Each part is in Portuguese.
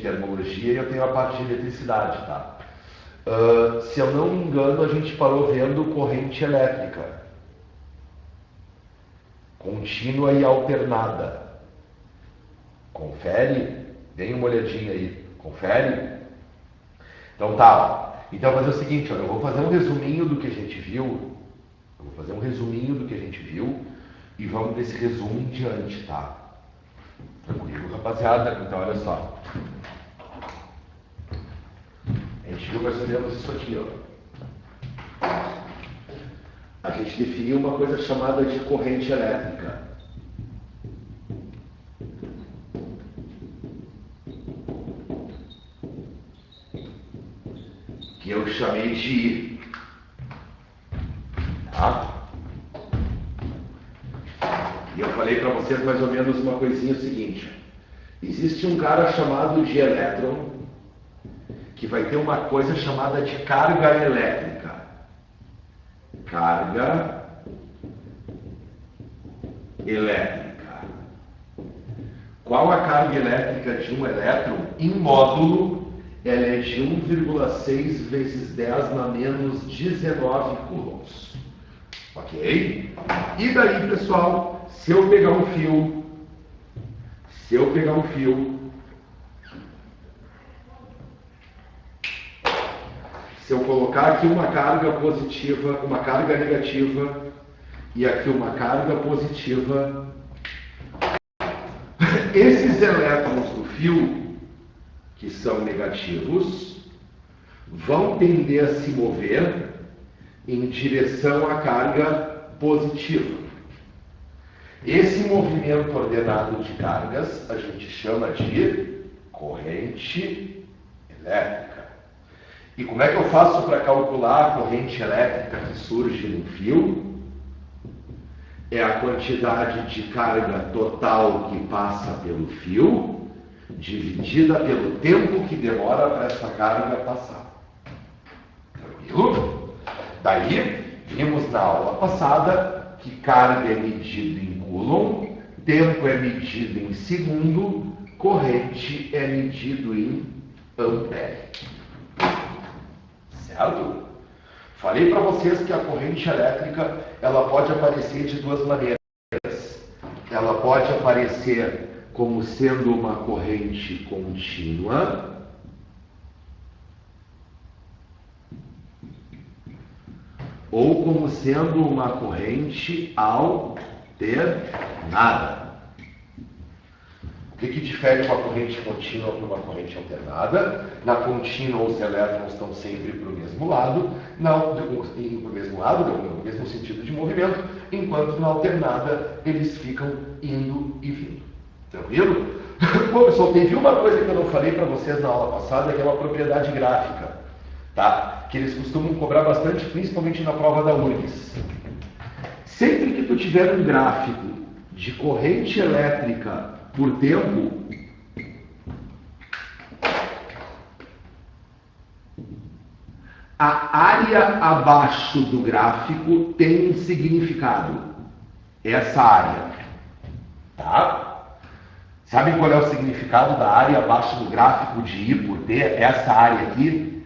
termologia e eu tenho a parte de eletricidade, tá? Se eu não me engano, a gente parou vendo corrente elétrica. Contínua e alternada. Confere? Dê uma olhadinha aí. Confere? Então tá. Então vou fazer o seguinte, ó, eu vou fazer um resuminho do que a gente viu. E vamos desse resumo em diante, tá? Tranquilo, rapaziada? Então olha só. A gente viu mais ou menos isso aqui, ó. A gente definiu uma coisa chamada de corrente elétrica. Que eu chamei de I. Tá? E eu falei para vocês mais ou menos uma coisinha seguinte. Existe um cara chamado de elétron que vai ter uma coisa chamada de carga elétrica. Carga elétrica. Qual a carga elétrica de um elétron? Em módulo, ela é de 1,6 vezes 10 na menos 19 coulombs. Ok? E daí, pessoal, se eu pegar um fio, se eu colocar aqui uma carga positiva, uma carga negativa e aqui uma carga positiva, esses elétrons do fio, que são negativos, vão tender a se mover em direção à carga positiva. Esse movimento ordenado de cargas a gente chama de corrente elétrica. E como é que eu faço para calcular a corrente elétrica que surge no fio? É a quantidade de carga total que passa pelo fio, dividida pelo tempo que demora para essa carga passar. Tranquilo? Daí, vimos na aula passada que carga é medida em coulomb, tempo é medido em segundo, corrente é medido em ampere. Certo? Falei para vocês que a corrente elétrica ela pode aparecer de duas maneiras. Ela pode aparecer como sendo uma corrente contínua, ou como sendo uma corrente alternada. O que difere uma corrente contínua para uma corrente alternada? Na contínua, os elétrons estão sempre para o mesmo lado, no mesmo sentido de movimento, enquanto na alternada eles ficam indo e vindo. Tranquilo? Bom, pessoal, teve uma coisa que eu não falei para vocês na aula passada, que é uma propriedade gráfica, tá? Que eles costumam cobrar bastante, principalmente na prova da URGS. Sempre que tu tiver um gráfico de corrente elétrica por tempo, a área abaixo do gráfico tem um significado. Essa área. Tá? Sabem qual é o significado da área abaixo do gráfico de I por T? Essa área aqui,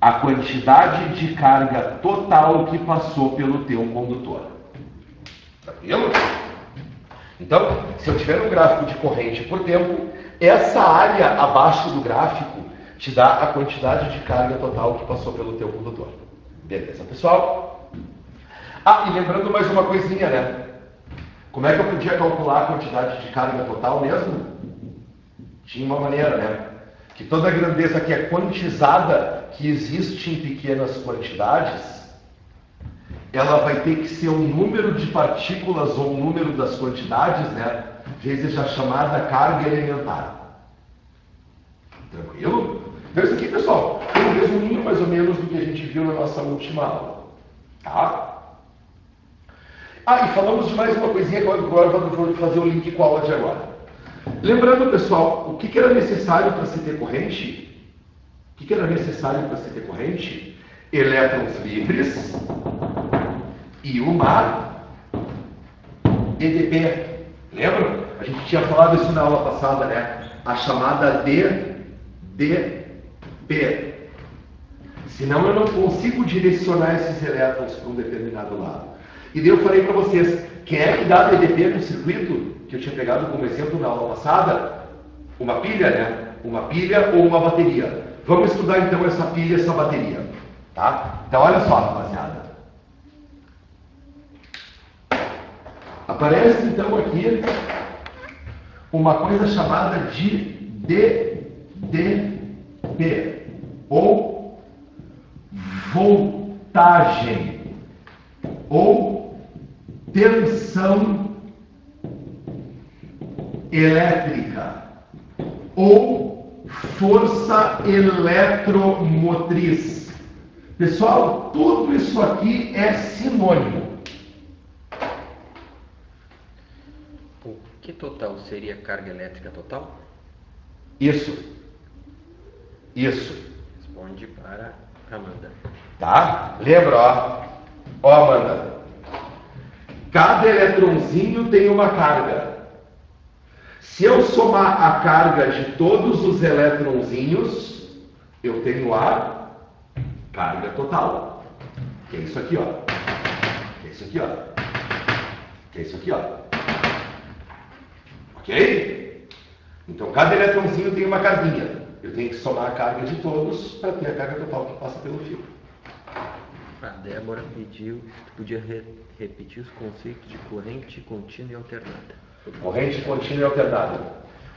a quantidade de carga total que passou pelo teu condutor. Tranquilo? Então, se eu tiver um gráfico de corrente por tempo, essa área abaixo do gráfico te dá a quantidade de carga total que passou pelo teu condutor. Beleza, pessoal? Ah, e lembrando mais uma coisinha, né? Como é que eu podia calcular a quantidade de carga total mesmo? Tinha uma maneira, né? Que toda a grandeza que é quantizada, que existe em pequenas quantidades, ela vai ter que ser um número de partículas ou um número das quantidades, né? Vezes a chamada carga elementar. Tranquilo? Então isso aqui, pessoal, é um resuminho mais ou menos do que a gente viu na nossa última aula. Tá? Ah, e falamos de mais uma coisinha que agora vamos fazer o link com a aula de agora. Lembrando, pessoal, o que era necessário para se ter corrente? O que era necessário para se ter corrente? Elétrons livres e uma EDP. Lembram? A gente tinha falado isso na aula passada, né? A chamada DP. Senão eu não consigo direcionar esses elétrons para um determinado lado. E daí eu falei para vocês, quem é que dá DDP no circuito, que eu tinha pegado como exemplo na aula passada? Uma pilha, né? Uma pilha ou uma bateria. Vamos estudar então essa pilha e essa bateria. Tá? Então olha só, rapaziada. Aparece então aqui uma coisa chamada de DDP, ou voltagem, ou tensão elétrica, ou força eletromotriz. Pessoal, tudo isso aqui é sinônimo. O que total seria carga elétrica total? Isso. Responde para Amanda. Tá? Lembra, ó. Ó, Amanda. Cada eletrãozinho tem uma carga. Se eu somar a carga de todos os eletrãozinhos, eu tenho a carga total. Que é isso aqui, ó. Que é isso aqui, ó. Que é isso aqui, ó. Ok? Então, cada eletrãozinho tem uma carguinha. Eu tenho que somar a carga de todos para ter a carga total que passa pelo fio. A Débora pediu se podia repetir os conceitos de corrente contínua e alternada. Corrente contínua e alternada.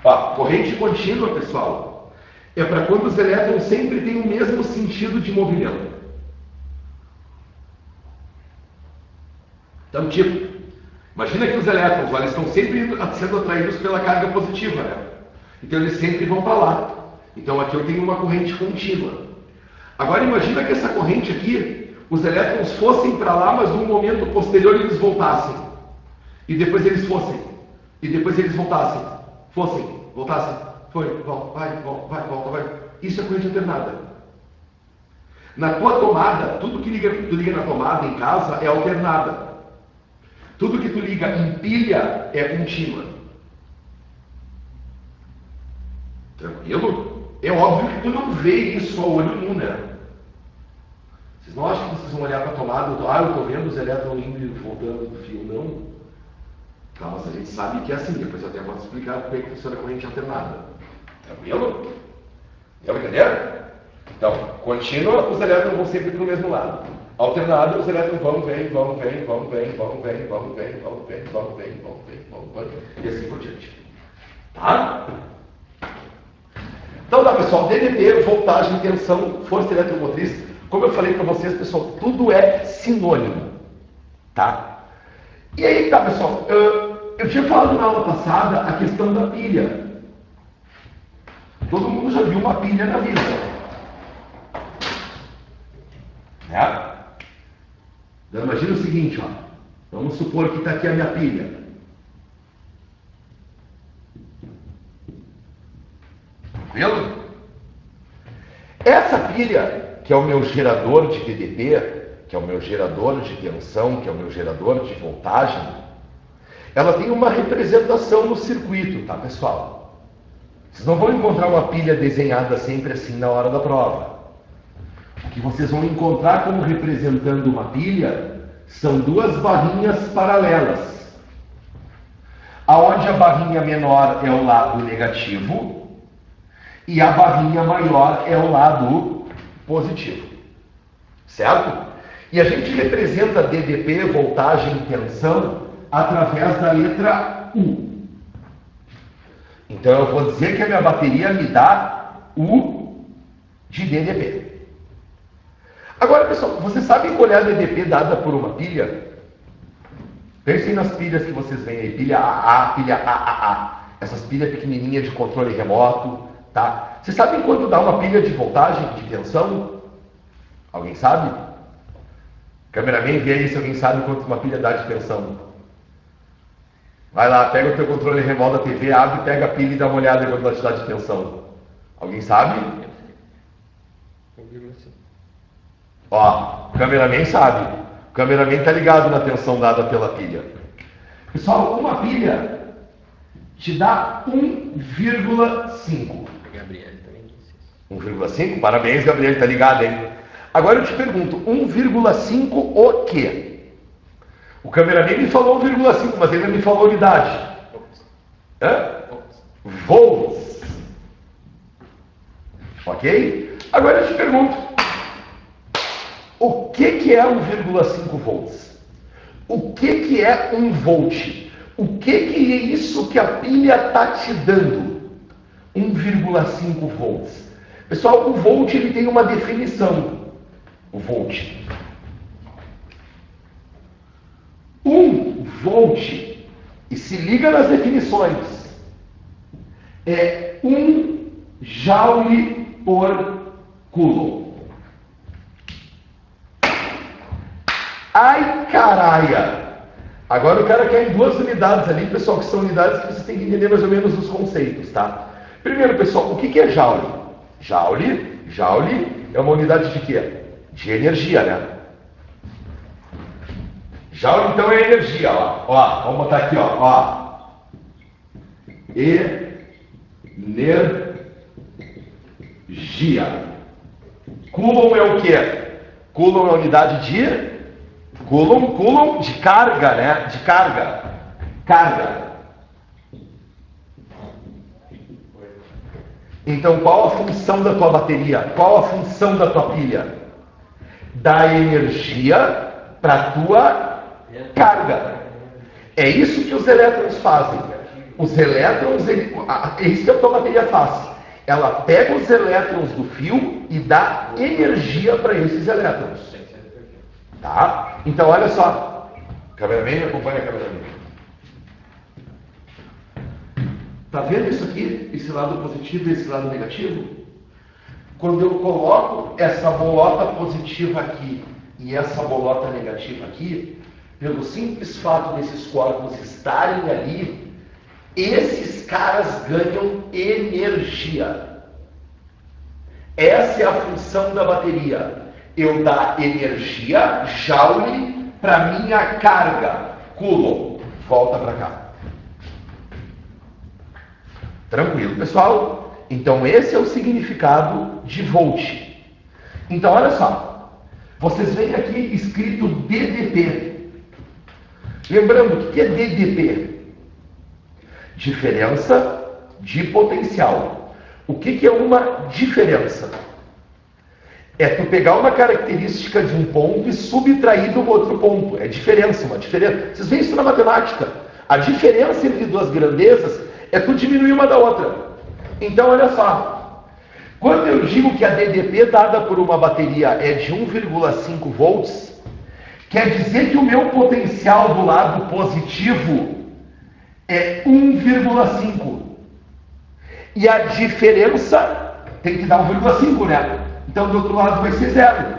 Ó, corrente contínua, pessoal, é para quando os elétrons sempre têm o mesmo sentido de movimento. Então, tipo, imagina que os elétrons, ó, eles estão sempre sendo atraídos pela carga positiva, né? Então eles sempre vão para lá. Então aqui eu tenho uma corrente contínua. Agora imagina que essa corrente aqui, os elétrons fossem para lá, mas num momento posterior eles voltassem. E depois eles fossem. E depois eles voltassem. Fossem, voltassem. Foi, volta, vai, volta, vai. Isso é corrente alternada. Na tua tomada, tudo que tu liga na tomada em casa é alternada. Tudo que tu liga em pilha é contínua. Tranquilo? É óbvio que tu não vê isso ao olho nu, né? Vocês não acham que vocês vão olhar para a tomada e eu estou vendo os elétrons indo e voltando do fio? Não. Tá, mas a gente sabe que é assim. Depois eu até posso explicar como é que funciona a corrente alternada. Tranquilo? Deu pra entender? Então, contínua, os elétrons vão sempre para o mesmo lado. Alternado, os elétrons vão, vem, e assim por diante. Tá? Então tá, pessoal, DDP, voltagem, tensão, força eletromotriz, como eu falei para vocês, pessoal, tudo é sinônimo, tá? E aí tá, pessoal, eu tinha falado na aula passada a questão da pilha. Todo mundo já viu uma pilha na vida, né? Então imagina o seguinte, ó, vamos supor que está aqui a minha pilha. Tranquilo? Essa pilha, que é o meu gerador de DDP, que é o meu gerador de tensão, que é o meu gerador de voltagem, ela tem uma representação no circuito, tá, pessoal? Vocês não vão encontrar uma pilha desenhada sempre assim na hora da prova. O que vocês vão encontrar como representando uma pilha são duas barrinhas paralelas. Aonde a barrinha menor é o lado negativo e a barrinha maior é o lado positivo. Certo? E a gente representa DDP, voltagem e tensão, através da letra U. Então eu vou dizer que a minha bateria me dá U de DDP. Agora, pessoal, vocês sabem qual é a DDP dada por uma pilha? Pensem nas pilhas que vocês veem aí, pilha AA, pilha AAA. Essas pilhas pequenininhas de controle remoto, tá? Vocês sabem quanto dá uma pilha de voltagem, de tensão? Alguém sabe? Cameraman, vê aí se alguém sabe quanto uma pilha dá de tensão. Vai lá, pega o teu controle remoto da TV, abre, pega a pilha e dá uma olhada quanto ela te dá de tensão. Alguém sabe? 1,5. Ó, o cameraman sabe. O cameraman está ligado na tensão dada pela pilha. Pessoal, uma pilha te dá 1,5. A Gabriela também disse isso. 1,5? Parabéns, Gabriel, tá ligado, hein? Agora eu te pergunto, 1,5 o quê? O cameraman me falou 1,5, mas ele não me falou unidade. Hã? Volts. Ok? Agora eu te pergunto, o que é 1,5 volts? O que é 1 volt? O que é isso que a pilha está te dando? 1,5 volts. Pessoal, o volt ele tem uma definição. O volt. 1 volt, e se liga nas definições, é 1 joule por coulomb. Ai, caralho! Agora o cara quer em 2 unidades ali, pessoal, que são unidades que vocês têm que entender mais ou menos os conceitos, tá? Primeiro, pessoal, o que é joule? Joule é uma unidade de quê? De energia, né? Joule, então, é energia, ó. Vamos botar aqui, ó. Energia. Coulomb é o quê? Coulomb é a unidade de... Coulomb de carga, né? De carga. Carga. Então, qual a função da tua bateria? Qual a função da tua pilha? Dar energia para a tua carga. É isso que os elétrons fazem. Os elétrons, é isso que a tua bateria faz. Ela pega os elétrons do fio e dá energia para esses elétrons. Tá? Então, olha só. Cameraman, acompanha a cameraman. Tá vendo isso aqui? Esse lado positivo e esse lado negativo? Quando eu coloco essa bolota positiva aqui e essa bolota negativa aqui, pelo simples fato desses corpos estarem ali, esses caras ganham energia. Essa é a função da bateria. Eu dar energia, joule, para minha carga. Coulomb. Volta para cá. Tranquilo, pessoal? Então, esse é o significado de volt. Então, olha só. Vocês veem aqui escrito DDP. Lembrando, o que é DDP? Diferença de potencial. O que é uma diferença? É tu pegar uma característica de um ponto e subtrair do outro ponto. É diferença, uma diferença. Vocês veem isso na matemática. A diferença entre duas grandezas é tu diminuir uma da outra. Então, olha só. Quando eu digo que a DDP dada por uma bateria é de 1,5 volts, quer dizer que o meu potencial do lado positivo é 1,5. E a diferença tem que dar 1,5, né? Então, do outro lado vai ser 0.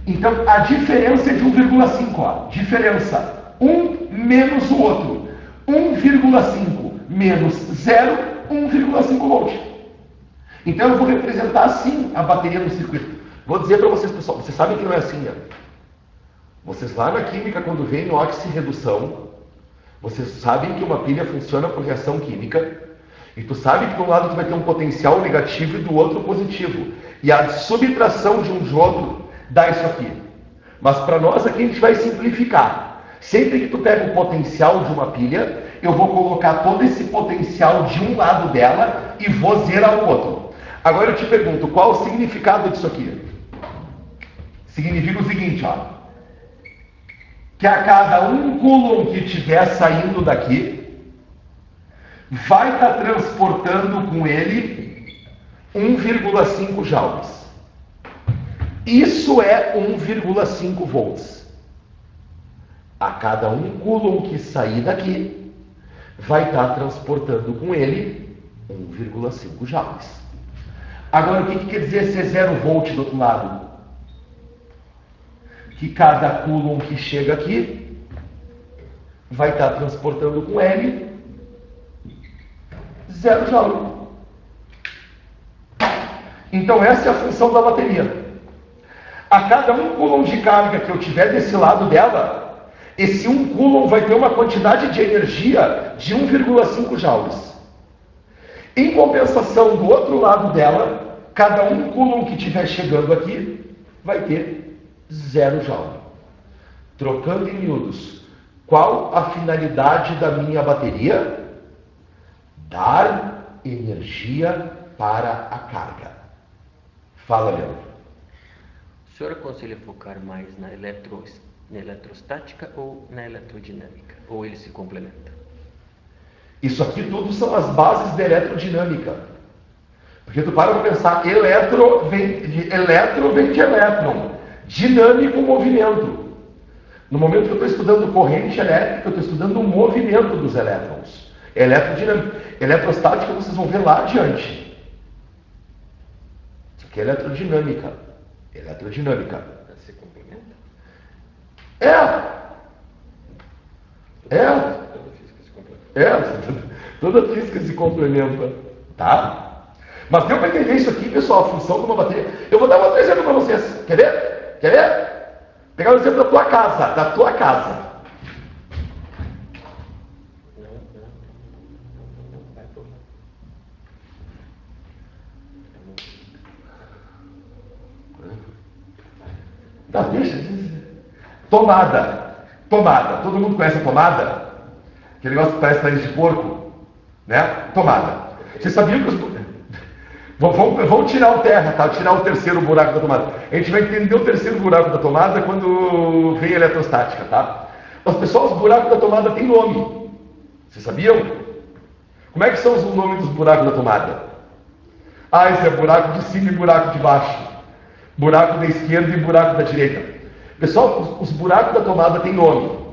Então, a diferença é de 1,5, ó. Diferença. Um menos o outro. 1,5 menos 0, 1,5 volt. Então, eu vou representar assim a bateria no circuito. Vou dizer para vocês, pessoal, vocês sabem que não é assim, né? Vocês lá na química, quando vem oxirredução, vocês sabem que uma pilha funciona por reação química. E tu sabe que de um lado tu vai ter um potencial negativo e do outro positivo. E a subtração de um de outro dá isso aqui. Mas para nós aqui a gente vai simplificar. Sempre que tu pega o potencial de uma pilha, eu vou colocar todo esse potencial de um lado dela e vou zerar o outro. Agora eu te pergunto, qual o significado disso aqui? Significa o seguinte, ó. Que a cada 1 coulomb que estiver saindo daqui, vai estar transportando com ele 1,5 joules. Isso é 1,5 volts. A cada 1 coulomb que sair daqui, vai estar transportando com ele 1,5 joules. Agora, o que quer dizer ser 0 volt do outro lado? Que cada coulomb que chega aqui, vai estar transportando com ele 0 joule. Então essa é a função da bateria. A cada 1 coulomb de carga que eu tiver desse lado dela, esse 1 coulomb vai ter uma quantidade de energia de 1,5 joules. Em compensação, do outro lado dela, cada um coulomb que estiver chegando aqui vai ter 0 joule. Trocando em miúdos, qual a finalidade da minha bateria? Dar energia para a carga. Fala, Leandro. O senhor aconselha focar mais na eletrostática ou na eletrodinâmica? Ou eles se complementam? Isso aqui tudo são as bases da eletrodinâmica. Porque tu para pensar, eletro vem de elétron, dinâmico, movimento. No momento que eu estou estudando corrente elétrica, eu estou estudando o movimento dos elétrons. Eletrodinâmica. Eletrostática vocês vão ver lá adiante. Isso aqui é eletrodinâmica. Eletrodinâmica. Se complementa? Toda física se complementa. Tá? Mas deu para entender isso aqui, pessoal, a função de uma bateria. Eu vou dar um outro exemplo para vocês. Quer ver? Quer ver? Pegar o exemplo da tua casa. Da tua casa. Tá, deixa. Tomada. Todo mundo conhece a tomada? Aquele negócio que parece nariz de porco, né? Tomada. Você sabia que os... Vamos tirar o terra, tá? Tirar o terceiro buraco da tomada. A gente vai entender o terceiro buraco da tomada quando vem a eletrostática, tá? Mas, pessoal, os buracos da tomada têm nome. Vocês sabiam? Como é que são os nomes dos buracos da tomada? Ah, esse é buraco de cima e buraco de baixo. Buraco da esquerda e buraco da direita. Pessoal, os buracos da tomada têm nome.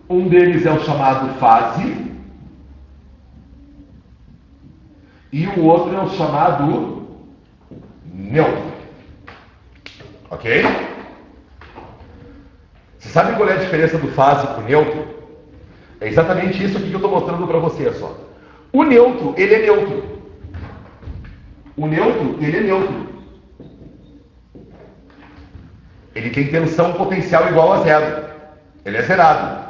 Um deles é o chamado fase. E o outro é o chamado neutro. Ok? Você sabe qual é a diferença do fase para o neutro? É exatamente isso aqui que eu estou mostrando para vocês. Ó. O neutro, ele é neutro. Ele tem tensão potencial igual a 0. Ele é zerado.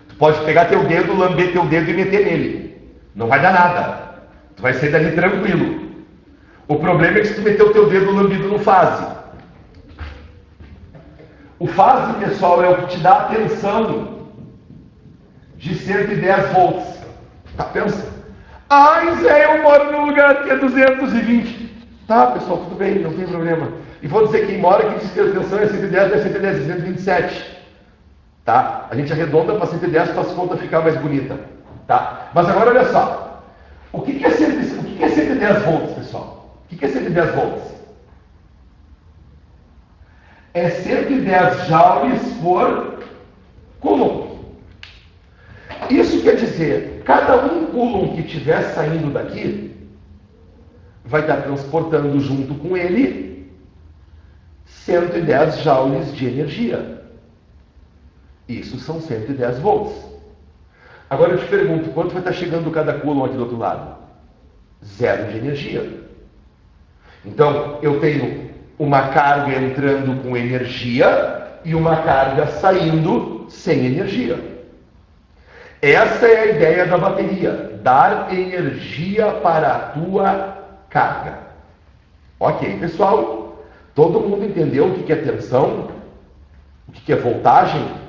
Tu pode pegar teu dedo, lamber teu dedo e meter nele. Não vai dar nada. Tu vai sair dali tranquilo. O problema é que se tu meter o teu dedo lambido no fase. O fase, pessoal, é o que te dá a tensão de 110 volts. Tá, pensa? Ai, Zé, eu moro num lugar que é 220. Tá, pessoal, tudo bem, não tem problema. E vou dizer, quem mora que diz que a tensão é 110, é 110, é 127. Tá? A gente arredonda para 110 para as contas ficar mais bonita. Tá? Mas agora olha só. O que é 110 volts, pessoal? O que é 110 volts? É 110 joules por coulomb. Isso quer dizer, cada um coulomb que estiver saindo daqui vai estar transportando junto com ele 110 joules de energia. Isso são 110 volts. Agora eu te pergunto, quanto vai estar chegando cada coulomb aqui do outro lado? 0 de energia. Então, eu tenho uma carga entrando com energia e uma carga saindo sem energia. Essa é a ideia da bateria, dar energia para a tua carga. Ok, pessoal? Todo mundo entendeu o que é tensão? O que é voltagem?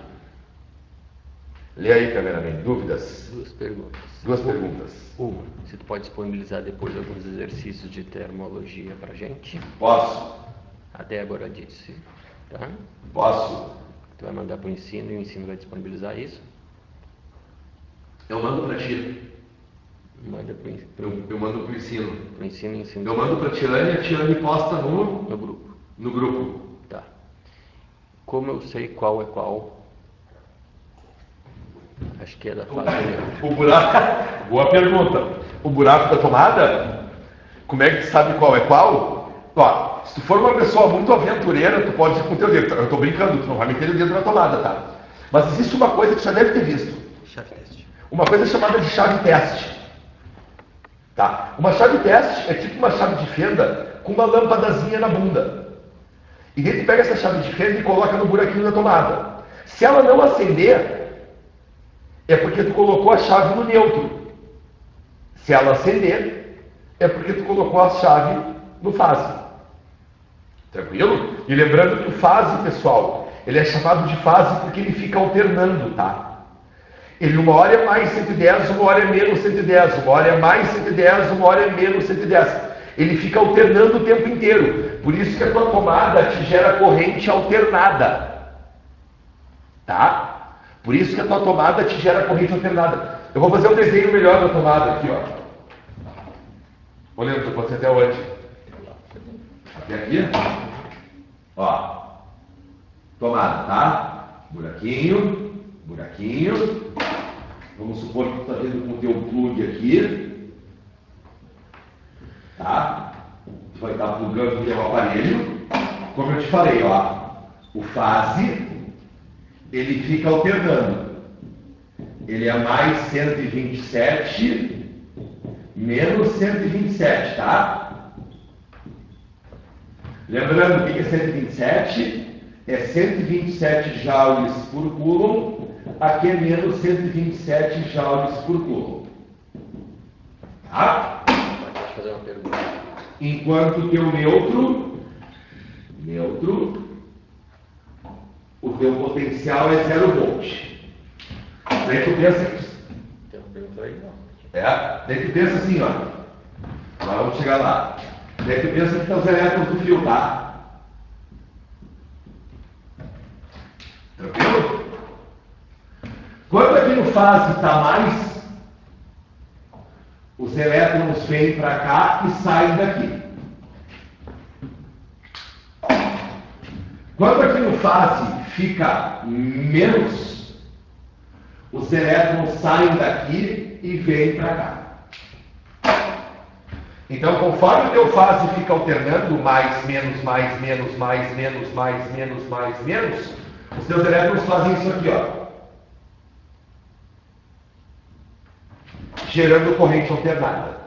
Lê aí, cameraman. Dúvidas? Duas perguntas. Uma, se tu pode disponibilizar depois alguns exercícios de termologia pra gente? Posso. A Débora disse, tá? Posso. Tu vai mandar pro ensino e o ensino vai disponibilizar isso? Eu mando para ti. Manda Eu mando para o ensino. Pro ensino e ensino. Eu mando para a Tiane posta no grupo. No grupo. Tá. Como eu sei qual é qual? Acho que é da fase neutra. O buraco. Boa pergunta. O buraco da tomada? Como é que tu sabe qual é qual? Ó, se tu for uma pessoa muito aventureira, tu pode ir com o teu dedo. Eu tô brincando, tu não vai meter o dedo na tomada, tá? Mas existe uma coisa que tu já deve ter visto. Chave teste. Uma coisa chamada de chave teste. Tá? Uma chave teste é tipo uma chave de fenda com uma lâmpadazinha na bunda. E daí tu pega essa chave de fenda e coloca no buraquinho da tomada. Se ela não acender, é porque tu colocou a chave no neutro. Se ela acender, é porque tu colocou a chave no fase. Tranquilo? E lembrando que o fase, pessoal, ele é chamado de fase porque ele fica alternando, tá? Ele uma hora é mais 110, uma hora é menos 110, uma hora é mais 110, uma hora é menos 110. Ele fica alternando o tempo inteiro. Por isso que a tua tomada te gera corrente alternada. Tá? Por isso que a tua tomada te gera corrente alternada. Eu vou fazer um desenho melhor da tomada aqui, ó. Olhando, pode ser até onde? Até aqui? Ó. Tomada, tá? Buraquinho, buraquinho. Vamos supor que tu está vendo com o teu plug aqui. Tá? Tu vai estar plugando o teu aparelho. Como eu te falei, ó. O fase, ele fica alternando. Ele é mais 127, menos 127, tá? Lembrando, o que é 127? É 127 joules por coulomb, aqui é menos 127 joules por coulomb. Tá? Pode fazer uma pergunta. Enquanto o teu neutro, o teu potencial é 0 volt. Daí tu pensa que... Tem uma pergunta aí, não? Daí tu pensa assim, ó. Agora vamos chegar lá. Daí tu pensa que são os elétrons do fio, tá? Tranquilo? Quando aqui no fase está mais, os elétrons vêm para cá e saem daqui. Quando aqui no fase fica menos, os elétrons saem daqui e vêm para cá. Então, conforme o teu fase fica alternando, mais, menos, mais, menos, mais, menos, mais, menos, mais, menos, os teus elétrons fazem isso aqui, ó. Gerando corrente alternada.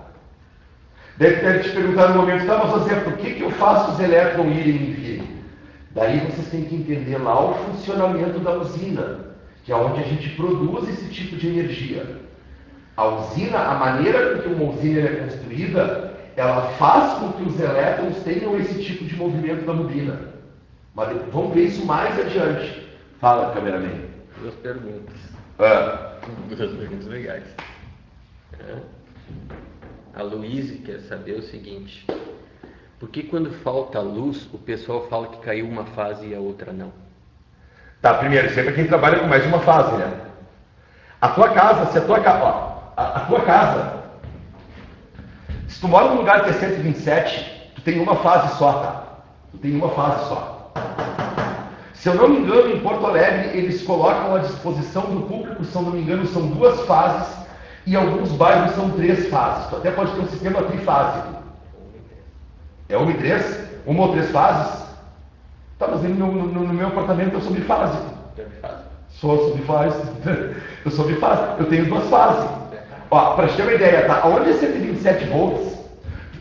Deve te perguntar no momento, tá, mas José, por que eu faço os elétrons irem e virem? Daí vocês têm que entender lá o funcionamento da usina, que é onde a gente produz esse tipo de energia. A usina, a maneira com que uma usina é construída, ela faz com que os elétrons tenham esse tipo de movimento da bobina. Mas vamos ver isso mais adiante. Fala, cameraman. Duas perguntas. Duas perguntas legais. A Luíse quer saber o seguinte: por que quando falta luz, o pessoal fala que caiu uma fase e a outra não? Tá, primeiro, sempre quem trabalha com mais de uma fase, né? A tua casa, se a tua casa, ó, a tua casa, se tu mora num lugar que é 127, tu tem uma fase só, tá? Tu tem uma fase só. Se eu não me engano, em Porto Alegre, eles colocam à disposição do público, se eu não me engano, são 2 fases, e alguns bairros são 3 fases. Tu até pode ter um sistema trifásico. É 1 e 3? 1 ou 3 fases? Tá, mas no meu apartamento eu sou bifásico. Sou bifásico. Eu sou bifásico. Eu tenho 2 fases. Ó, para te ter uma ideia, tá? Onde é 127 volts?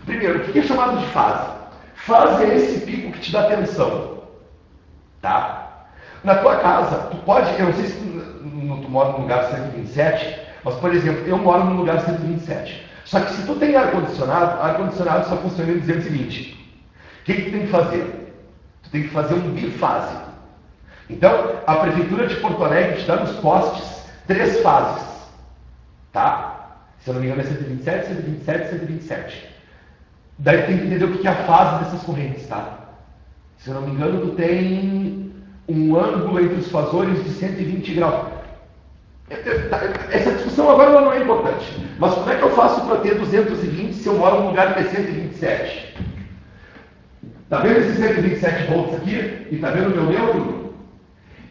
Primeiro, o que é chamado de fase? Fase é esse pico que te dá tensão. Tá? Na tua casa, tu pode, eu não sei se tu mora num lugar 127, mas, por exemplo, eu moro num lugar 127. Só que se tu tem ar-condicionado só funciona em 220. O que tu tem que fazer? Tu tem que fazer um bifásico. Então, a Prefeitura de Porto Alegre te dá nos postes 3 fases. Tá? Se eu não me engano é 127, 127, 127. Daí tu tem que entender o que é a fase dessas correntes, tá? Se eu não me engano, tu tem um ângulo entre os fasores de 120 graus. Essa discussão agora não é importante. Mas como é que eu faço para ter 220 se eu moro num lugar que é 127? Tá vendo esses 127 volts aqui? E tá vendo o meu neutro?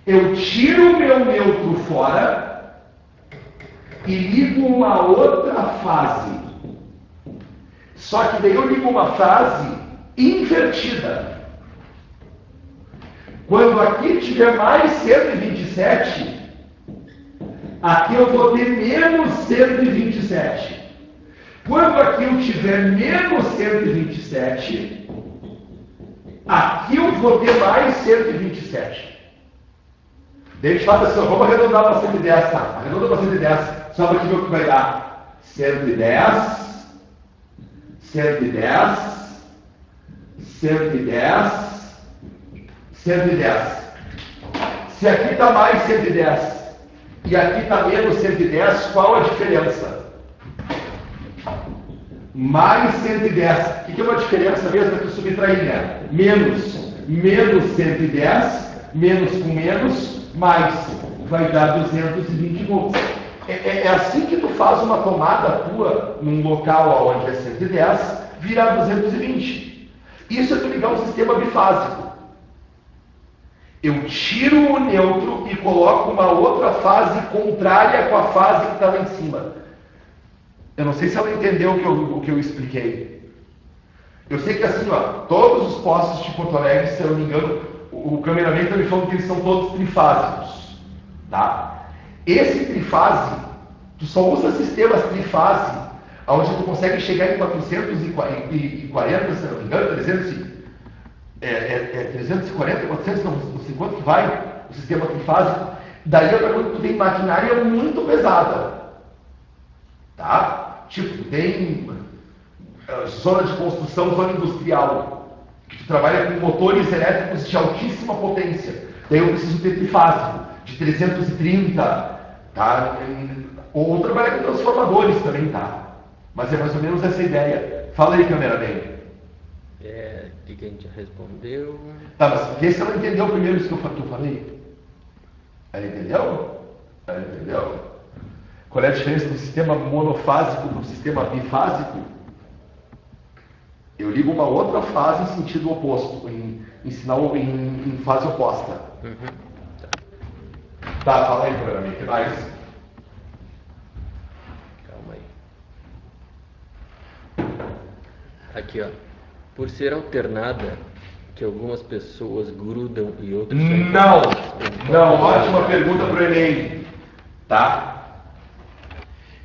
Eu tiro o meu neutro fora e ligo uma outra fase. Só que daí eu ligo uma fase invertida. Quando aqui tiver mais 127, aqui eu vou ter menos 127. Quando aqui eu tiver menos 127, aqui eu vou ter mais 127. Daí a gente faz assim, vamos arredondar para 110, tá? Arredonda para 110, só para te ver o que vai dar. 110, 110, 110, 110. Se aqui está mais 110 e aqui está menos 110, qual a diferença? Mais 110. O que é uma diferença mesmo que eu subtraí, né? Menos 110, menos com menos, mais. Vai dar 220 volts. É assim que tu faz uma tomada tua num local onde é 110, virar 220. Isso é tu ligar um sistema bifásico. Eu tiro o neutro e coloco uma outra fase contrária com a fase que está lá em cima. Eu não sei se ela entendeu o que eu expliquei. Eu sei que assim, ó, todos os postos de Porto Alegre, se eu não me engano, o cameraman está me falando que eles são todos trifásicos. Tá? Esse trifase, tu só usa sistemas trifase, onde tu consegue chegar em 440, se eu não me engano, 340, 400, não sei quanto que vai o sistema trifásico. Daí é quando tu tem maquinária muito pesada. Tá? Tipo, tem zona de construção, zona industrial, que tu trabalha com motores elétricos de altíssima potência. Daí eu preciso ter trifásico, de 330, tá? Ou trabalhar com transformadores também, tá? Mas é mais ou menos essa ideia. Fala aí, cameraman. O que a gente respondeu? Tá, mas vê se ela entendeu primeiro isso que eu falei. Ela entendeu? Ela entendeu? Qual é a diferença do sistema monofásico para o sistema bifásico? Eu ligo uma outra fase em sentido oposto, em fase oposta. Tá, fala aí para mim, o que mais? Calma aí. Aqui, ó. Por ser alternada, que algumas pessoas grudam e outras... Não, ótima pergunta para o Enem. Tá?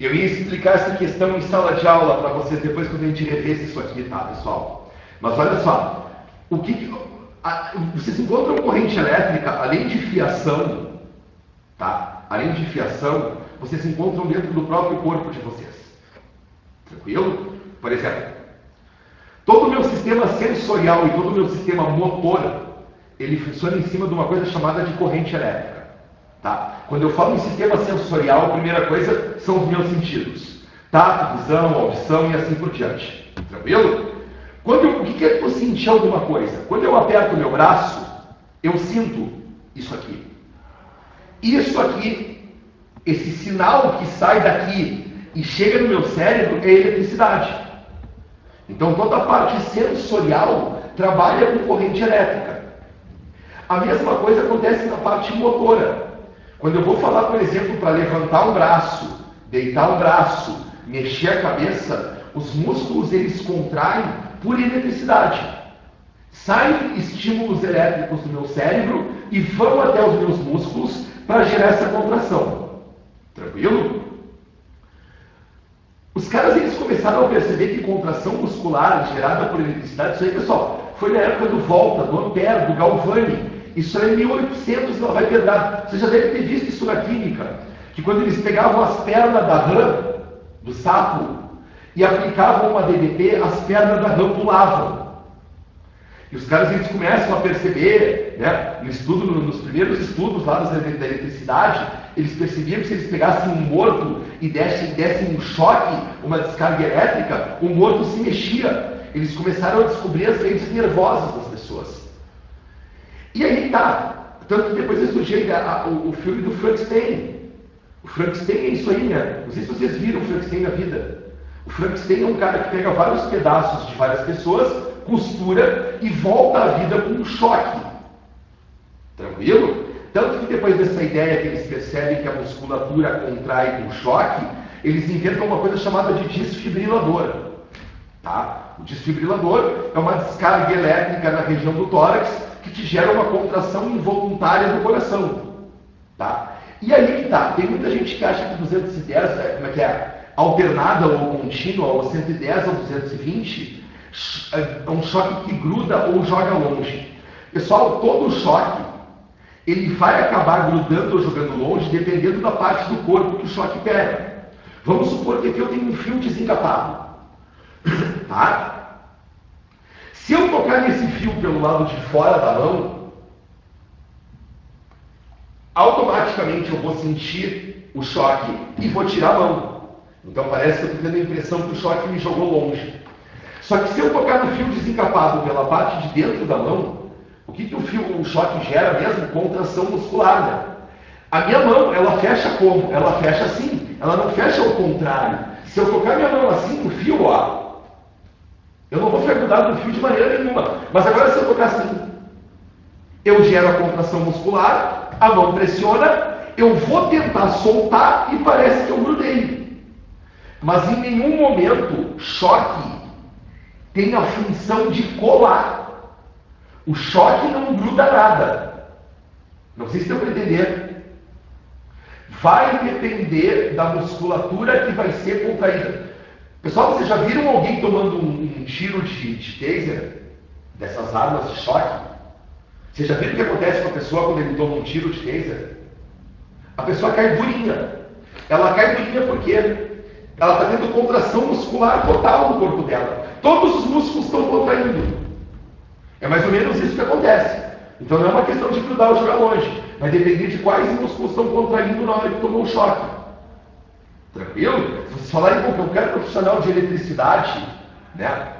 Eu ia explicar essa questão em sala de aula para vocês depois quando a gente revesse isso aqui, tá, pessoal? Mas olha só, vocês encontram corrente elétrica, além de fiação, tá? Além de fiação, vocês encontram dentro do próprio corpo de vocês. Tranquilo? Por exemplo, todo o meu sistema sensorial e todo o meu sistema motor, ele funciona em cima de uma coisa chamada de corrente elétrica. Tá? Quando eu falo em sistema sensorial, a primeira coisa são os meus sentidos. Tato, visão, audição e assim por diante. Tranquilo? O que é que eu senti alguma coisa? Quando eu aperto o meu braço, eu sinto isso aqui. Isso aqui, esse sinal que sai daqui e chega no meu cérebro é eletricidade. Então toda a parte sensorial trabalha com corrente elétrica. A mesma coisa acontece na parte motora. Quando eu vou falar, por exemplo, para levantar um braço, deitar um braço, mexer a cabeça, os músculos eles contraem por eletricidade. Saem estímulos elétricos do meu cérebro e vão até os meus músculos para gerar essa contração. Tranquilo? Os caras eles começaram a perceber que contração muscular gerada por eletricidade, isso aí, pessoal, foi na época do Volta, do Ampère, do Galvani. Isso é em 1800, não vai perder. Você já deve ter visto isso na química, que quando eles pegavam as pernas da rã, do sapo, e aplicavam uma DDT, as pernas da rã pulavam. E os caras eles começam a perceber, né, nos primeiros estudos lá da eletricidade, eles percebiam que se eles pegassem um morto e dessem um choque, uma descarga elétrica, o morto se mexia. Eles começaram a descobrir as redes nervosas das pessoas. E aí tá, tanto que depois surgiu o filme do Frankenstein. O Frankenstein é isso aí, né? Não sei se vocês viram o Frankenstein na vida. O Frankenstein é um cara que pega vários pedaços de várias pessoas, costura e volta à vida com um choque. Tranquilo? Tanto que depois dessa ideia que eles percebem que a musculatura contrai com choque, eles inventam uma coisa chamada de desfibrilador. Tá? O desfibrilador é uma descarga elétrica na região do tórax que te gera uma contração involuntária do coração. Tá? E aí que tá, tem muita gente que acha que 210, como é que é? Alternada ou contínua, ou 110 ou 220, é um choque que gruda ou joga longe. Pessoal, todo choque, ele vai acabar grudando ou jogando longe, dependendo da parte do corpo que o choque pega. Vamos supor que aqui eu tenho um fio desencapado. Tá? Se eu tocar nesse fio pelo lado de fora da mão, automaticamente eu vou sentir o choque e vou tirar a mão. Então parece que eu estou tendo a impressão que o choque me jogou longe. Só que se eu tocar no fio desencapado pela parte de dentro da mão, o que o choque gera mesmo? Contração muscular, né? A minha mão, ela fecha como? Ela fecha assim. Ela não fecha ao contrário. Se eu tocar minha mão assim no fio, ó, eu não vou ficar grudado no fio de maneira nenhuma. Mas agora se eu tocar assim, eu gero a contração muscular, a mão pressiona, eu vou tentar soltar e parece que eu grudei. Mas em nenhum momento choque tem a função de colar. O choque não gruda nada. Não sei se deu para entender. Vai depender da musculatura que vai ser contraída. Pessoal, vocês já viram alguém tomando um tiro de taser? Dessas armas de choque? Vocês já viram o que acontece com a pessoa quando ele toma um tiro de taser? A pessoa cai durinha. Ela cai durinha porque ela está tendo contração muscular total no corpo dela. Todos os músculos estão contraindo. É mais ou menos isso que acontece. Então não é uma questão de grudar ou jogar longe. Vai depender de quais músculos estão contraindo na hora que tomou o choque. Tranquilo? Se vocês falarem com qualquer profissional de eletricidade, né?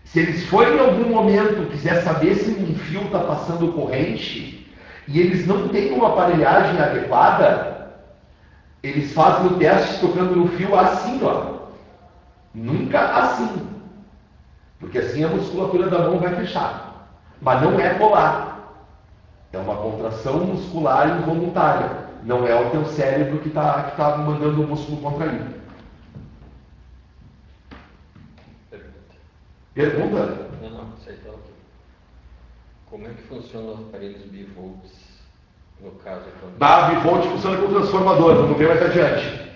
Se eles forem em algum momento quiser saber se um fio está passando corrente e eles não têm uma aparelhagem adequada, eles fazem o teste tocando no fio assim, ó. Nunca assim. Porque assim a musculatura da mão vai fechar. Mas não é colar. É uma contração muscular involuntária. Não é o teu cérebro que tá mandando o músculo contrair. Pergunta? Não, sei lá. Como é que funcionam os aparelhos bivolts, no caso? Bivolt funciona com transformador, vamos ver mais adiante.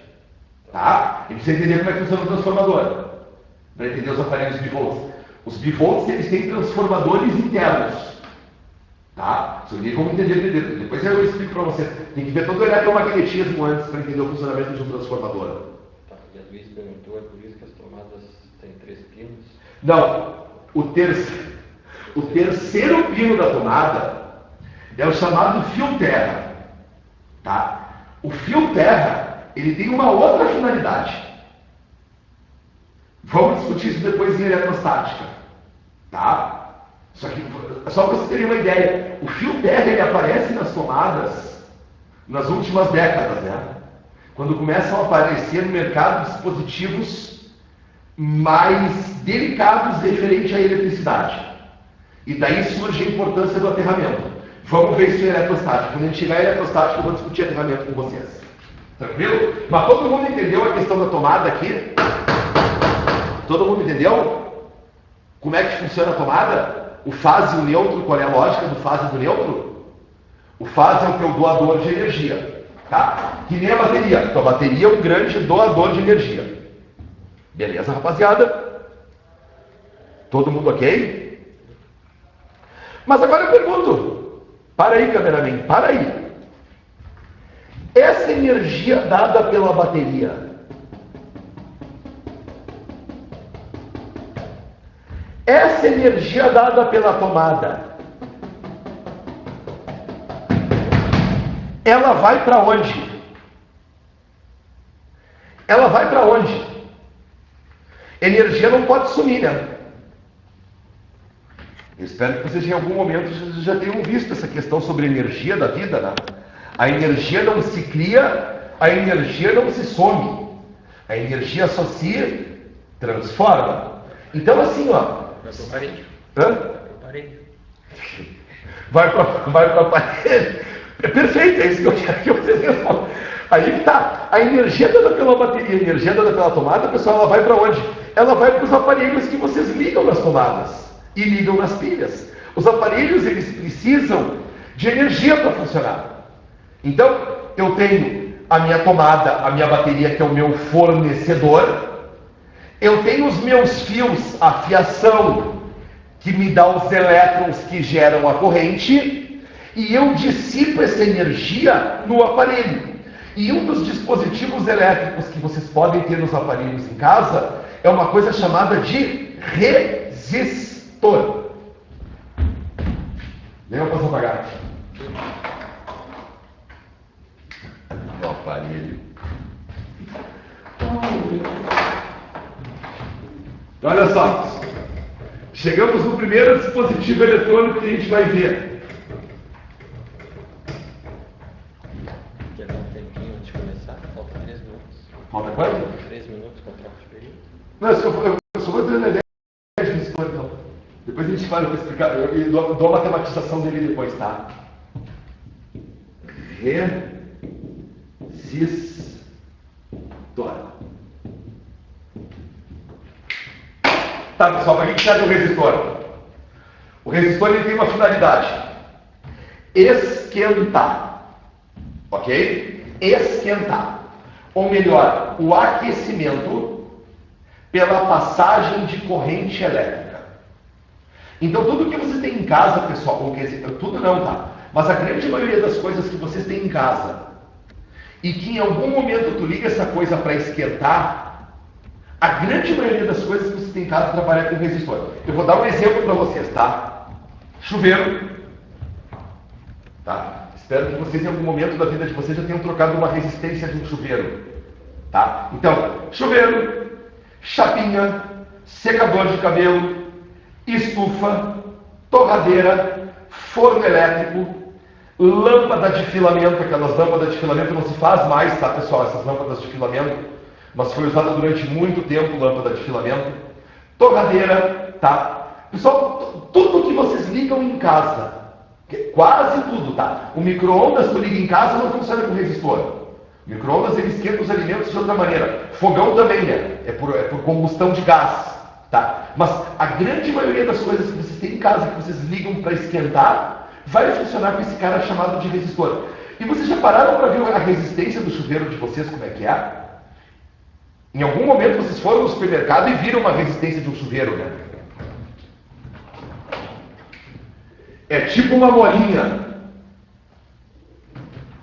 Tá? E precisa entender como é que funciona o transformador. Para entender os aparelhos bivolts. Os bivolts, eles têm transformadores internos. Tá? Vamos entender. Depois eu explico para você. Tem que ver todo o eletromagnetismo antes para entender o funcionamento de um transformador. Tá, e a Luiz perguntou, é por isso que as tomadas têm 3 pinos? Não. O terceiro pino da tomada é o chamado fio terra. Tá? O fio terra, ele tem uma outra finalidade. Vamos discutir isso depois em eletrostática. Tá? Só para vocês terem uma ideia, o fio terra ele aparece nas tomadas nas últimas décadas, né? Quando começam a aparecer no mercado dispositivos mais delicados referente à eletricidade. E daí surge a importância do aterramento. Vamos ver isso em eletrostática. Quando a gente chegar em eletrostática, eu vou discutir aterramento com vocês. Tranquilo? Mas todo mundo entendeu a questão da tomada aqui? Todo mundo entendeu? Como é que funciona a tomada? O fase e o neutro, qual é a lógica do fase e do neutro? O fase é o teu doador de energia, tá? Que nem a bateria. Então a bateria é um grande doador de energia. Beleza, rapaziada? Todo mundo ok? Mas agora eu pergunto. Para aí, cameraman, para aí. Essa energia dada pela bateria, essa energia dada pela tomada, ela vai para onde? Ela vai para onde? Energia não pode sumir, né? Eu espero que vocês em algum momento já tenham visto essa questão sobre energia da vida, né? A energia não se cria, a energia não se some. A energia só se transforma. Então assim, ó. Vai para o aparelho. Hã? Vai para o aparelho. É perfeito, é isso que eu quero que vocês respondam. Aí que tá. A energia dada pela bateria, a energia dada pela tomada, pessoal, ela vai para onde? Ela vai para os aparelhos que vocês ligam nas tomadas e ligam nas pilhas. Os aparelhos, eles precisam de energia para funcionar. Então, eu tenho a minha tomada, a minha bateria, que é o meu fornecedor. Eu tenho os meus fios, a fiação, que me dá os elétrons que geram a corrente, e eu dissipo essa energia no aparelho. E um dos dispositivos elétricos que vocês podem ter nos aparelhos em casa é uma coisa chamada de resistor. Nem eu posso apagar. O aparelho. Olha só. Chegamos no primeiro dispositivo eletrônico que a gente vai ver. Quer dar um tempinho antes de começar? Falta 3 minutos. Falta quanto? 3 minutos para troca de período. Não, eu só vou ter uma ideia de resistor, então. Depois a gente fala, eu vou explicar. Eu dou a matematização dele depois, tá? Resistor. Tá, pessoal, para que serve o resistor? O resistor ele tem uma finalidade: esquentar. Ok? Esquentar. Ou melhor, o aquecimento pela passagem de corrente elétrica. Então, tudo que você tem em casa, pessoal, ou quer dizer, tudo não, tá? Mas a grande maioria das coisas que vocês têm em casa e que em algum momento tu liga essa coisa para esquentar, a grande maioria das coisas que você tem em casa trabalha com resistor. Eu vou dar um exemplo para vocês, tá? Chuveiro. Tá? Espero que vocês em algum momento da vida de vocês já tenham trocado uma resistência de um chuveiro. Tá? Então, chuveiro, chapinha, secador de cabelo, estufa, torradeira, forno elétrico, lâmpada de filamento. Aquelas lâmpadas de filamento não se faz mais, tá, pessoal? Essas lâmpadas de filamento. Mas foi usada durante muito tempo, lâmpada de filamento, torradeira, tá? Pessoal, tudo que vocês ligam em casa, quase tudo, tá? O micro-ondas tu liga em casa não funciona com resistor. O micro-ondas ele esquenta os alimentos de outra maneira. Fogão também, né? É por combustão de gás, tá? Mas a grande maioria das coisas que vocês têm em casa, que vocês ligam para esquentar, vai funcionar com esse cara chamado de resistor. E vocês já pararam para ver a resistência do chuveiro de vocês, como é que é? Em algum momento vocês foram no supermercado e viram uma resistência de um chuveiro, né? É tipo uma molinha.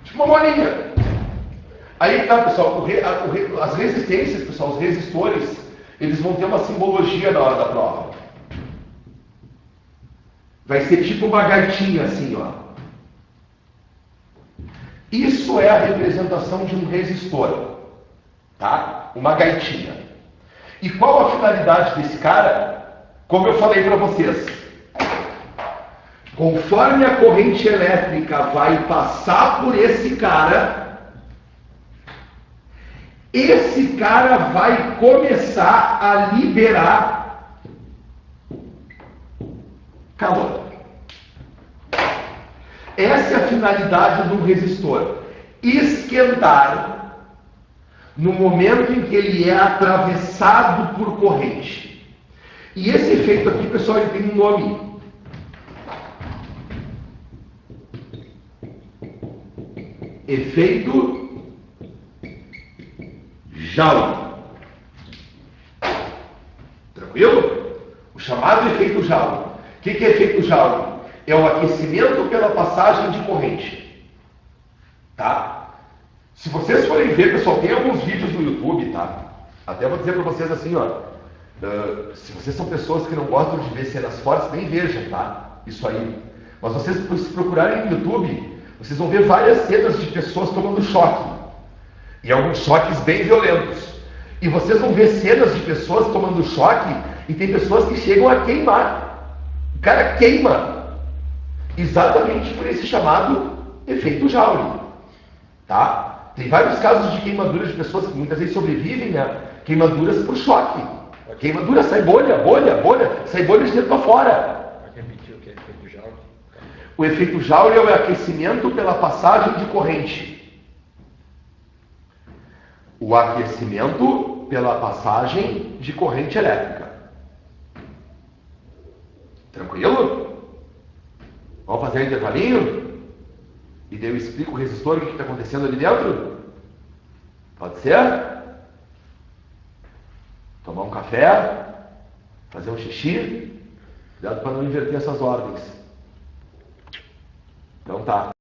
Tipo uma molinha. Aí tá, pessoal, as resistências, pessoal, os resistores, eles vão ter uma simbologia na hora da prova. Vai ser tipo uma gaitinha assim, ó. Isso é a representação de um resistor. Tá? Uma gaitinha. E qual a finalidade desse cara? Como eu falei para vocês, conforme a corrente elétrica vai passar por esse cara vai começar a liberar calor. Essa é a finalidade do resistor: esquentar no momento em que ele é atravessado por corrente. E esse efeito aqui, pessoal, ele tem um nome. Efeito Joule. Tranquilo? O chamado efeito Joule. O que é efeito Joule? É o aquecimento pela passagem de corrente. Tá? Se vocês forem ver, pessoal, tem alguns vídeos no YouTube, tá? Até vou dizer para vocês assim, ó. Se vocês são pessoas que não gostam de ver cenas fortes, nem vejam, tá? Isso aí. Mas vocês, se procurarem no YouTube, vocês vão ver várias cenas de pessoas tomando choque. E alguns choques bem violentos. E vocês vão ver cenas de pessoas tomando choque e tem pessoas que chegam a queimar. O cara queima. Exatamente por esse chamado efeito Joule. Tá? Tem vários casos de queimaduras de pessoas que muitas vezes sobrevivem, né? Queimaduras por choque. Queimadura, sai bolha, sai bolha de dentro para fora. Pode repetir o que é efeito Joule? O efeito Joule é o aquecimento pela passagem de corrente. O aquecimento pela passagem de corrente elétrica. Tranquilo? Vamos fazer um intervalinho? E daí eu explico o resistor, o que está acontecendo ali dentro? Pode ser? Tomar um café, fazer um xixi. Cuidado para não inverter essas ordens. Então tá.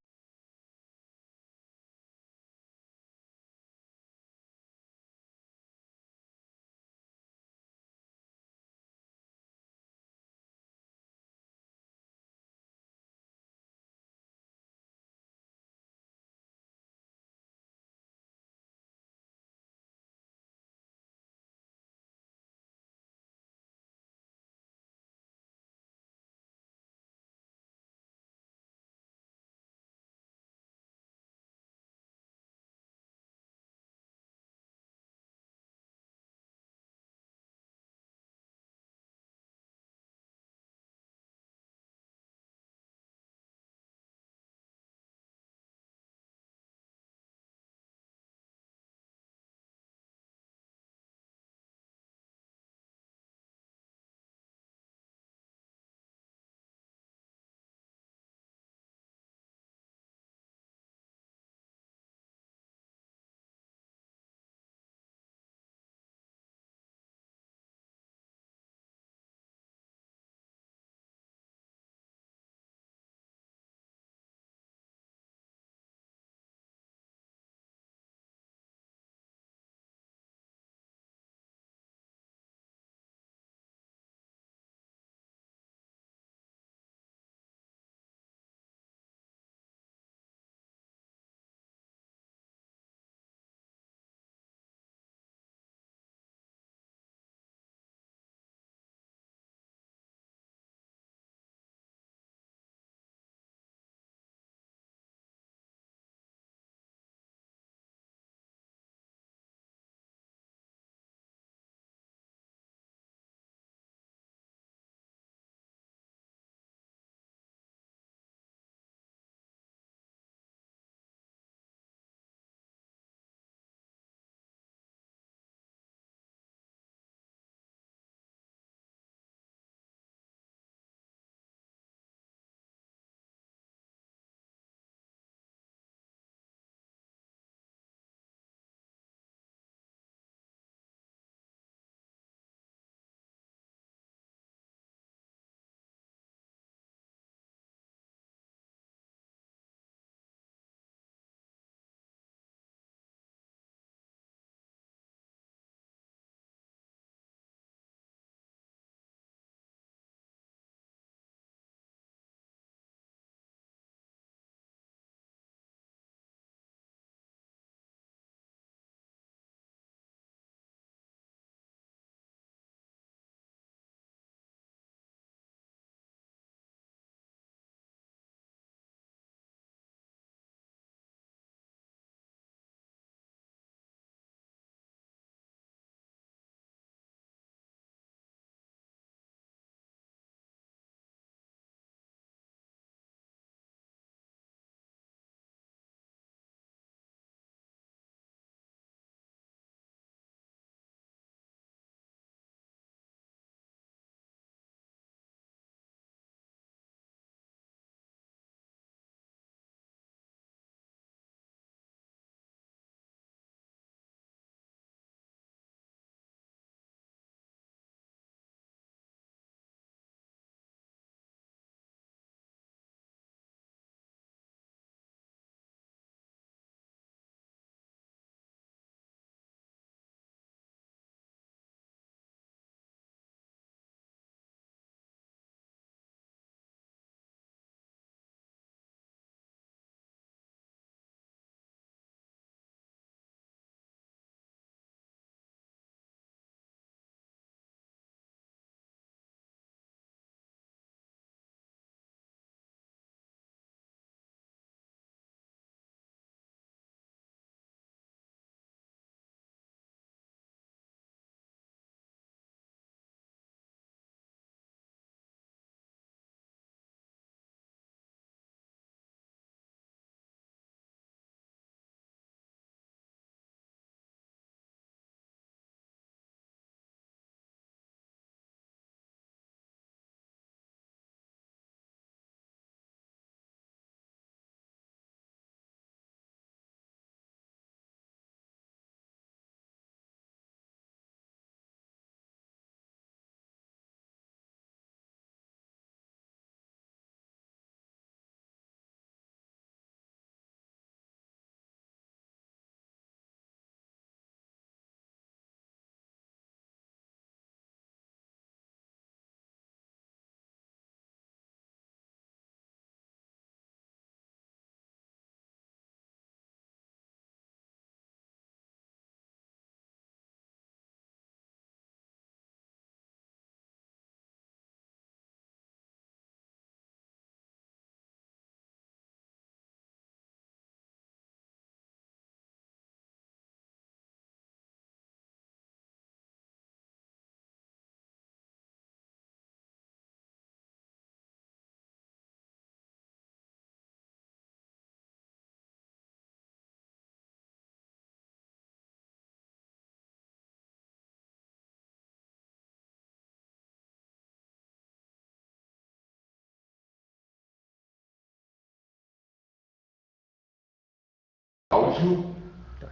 áudio.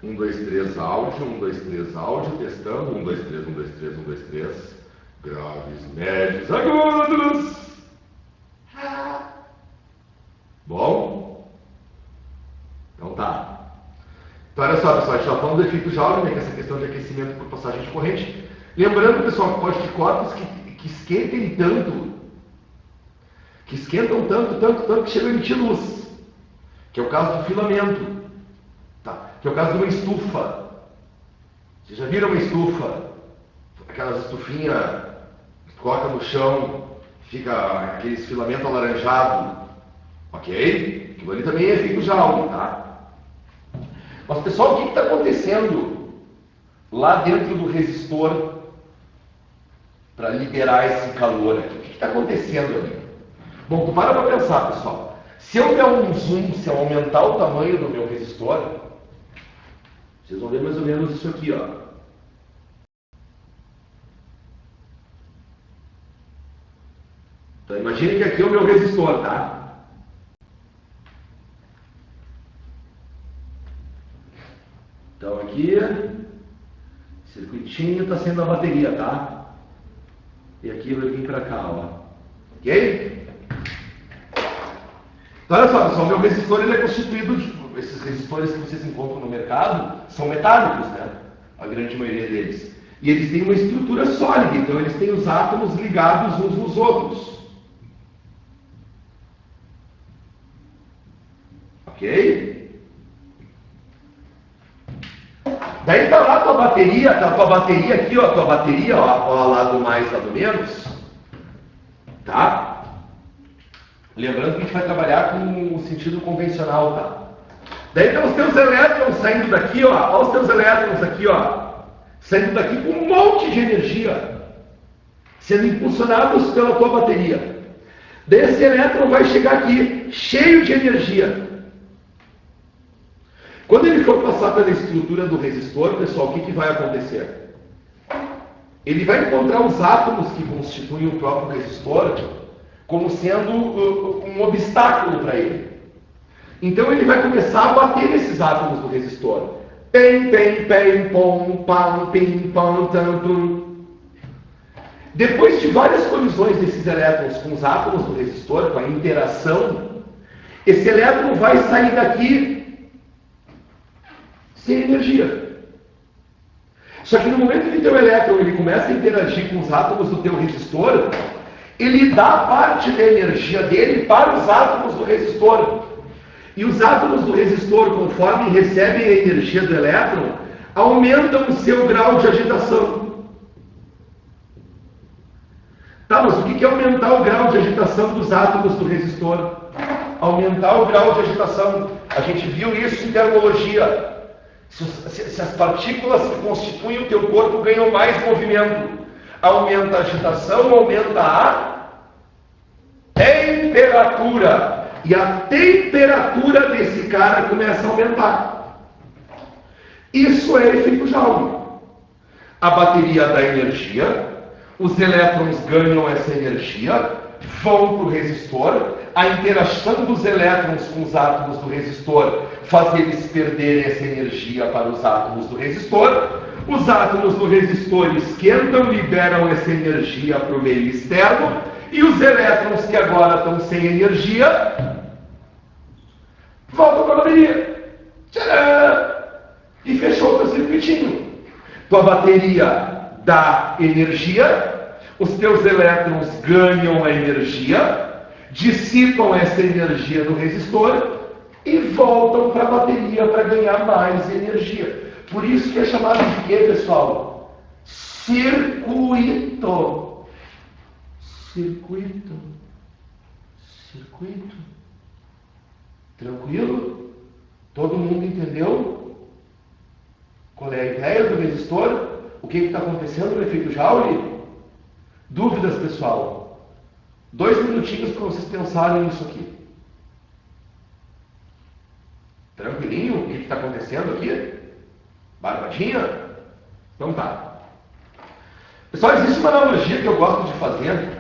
1, 2, 3, áudio. 1, 2, 3, áudio. Testando. 1, 2, 3, 1, 2, 3, 1, 2, 3. Graves, médios, agudos. Bom? Então tá. Então olha só, pessoal, a gente está falando do efeito Joule, né, que é essa questão de aquecimento por passagem de corrente. Lembrando, pessoal, que pode ter corpos que esquentem tanto, que esquentam tanto, que chegam a emitir luz. Que é o caso do filamento. Tá? Que é o caso de uma estufa. Vocês já viram uma estufa? Aquelas estufinhas que coloca no chão, fica aqueles filamentos alaranjados. Ok? Aquilo ali também é efeito Joule, tá? Mas, pessoal, o que está acontecendo lá dentro do resistor para liberar esse calor aqui? O que está acontecendo ali? Bom, tu para pensar, pessoal. Se eu der um zoom, se eu aumentar o tamanho do meu resistor, vocês vão ver mais ou menos isso aqui, ó. Então, imagine que aqui é o meu resistor, tá? Então aqui, circuitinho está sendo a bateria, tá? E aqui vai vir para cá, ó. Ok? Então olha só, pessoal, o meu resistor ele é constituído de... Esses resistores que vocês encontram no mercado são metálicos, né? A grande maioria deles. E eles têm uma estrutura sólida, então eles têm os átomos ligados uns nos outros. Ok? Daí tá lá a tua bateria aqui, ó, a tua bateria, ó, lado mais, lado menos, tá? Lembrando que a gente vai trabalhar com o sentido convencional, tá? Daí tem os teus elétrons saindo daqui, ó, os teus elétrons aqui, ó, saindo daqui com um monte de energia, sendo impulsionados pela tua bateria. Daí esse elétron vai chegar aqui, cheio de energia. Quando ele for passar pela estrutura do resistor, pessoal, o que vai acontecer? Ele vai encontrar os átomos que constituem o próprio resistor como sendo um obstáculo para ele. Então ele vai começar a bater nesses átomos do resistor. Pem, pem, pem, pom, pam, pim, pam, tam, pum. Depois de várias colisões desses elétrons com os átomos do resistor, com a interação, esse elétron vai sair daqui sem energia. Só que no momento que o teu elétron ele começa a interagir com os átomos do teu resistor, ele dá parte da energia dele para os átomos do resistor. E os átomos do resistor, conforme recebem a energia do elétron, aumentam o seu grau de agitação. Tá, mas o que é aumentar o grau de agitação dos átomos do resistor? Aumentar o grau de agitação. A gente viu isso em termologia. Se as partículas que constituem o teu corpo ganham mais movimento, aumenta a agitação, aumenta a temperatura. E a temperatura desse cara começa a aumentar. Isso é efeito Joule. A bateria dá energia, os elétrons ganham essa energia, vão para o resistor, a interação dos elétrons com os átomos do resistor faz eles perderem essa energia para os átomos do resistor. Os átomos do resistor esquentam, liberam essa energia para o meio externo, e os elétrons que agora estão sem energia voltam para a bateria. Tcharam! E fechou o teu circuitinho. Tua bateria dá energia, os teus elétrons ganham a energia, dissipam essa energia no resistor e voltam para a bateria para ganhar mais energia. Por isso que é chamado de quê, pessoal? Circuito. Circuito. Circuito. Tranquilo? Todo mundo entendeu? Qual é a ideia do resistor? O que está acontecendo no efeito Joule? Dúvidas, pessoal? 2 minutinhos para vocês pensarem nisso aqui. Tranquilinho? O que está acontecendo aqui? Barbadinha? Então tá. Pessoal, existe uma analogia que eu gosto de fazer,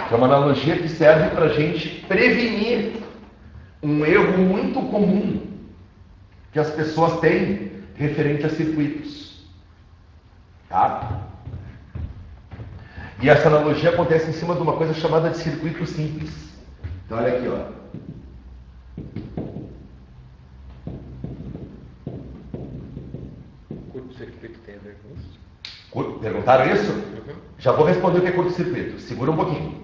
que é uma analogia que serve para a gente prevenir um erro muito comum que as pessoas têm referente a circuitos. Tá? E essa analogia acontece em cima de uma coisa chamada de circuito simples. Então olha aqui, ó. Curto-circuito tem a ver com isso? Perguntaram isso? Uhum. Já vou responder o que é curto-circuito. Segura um pouquinho.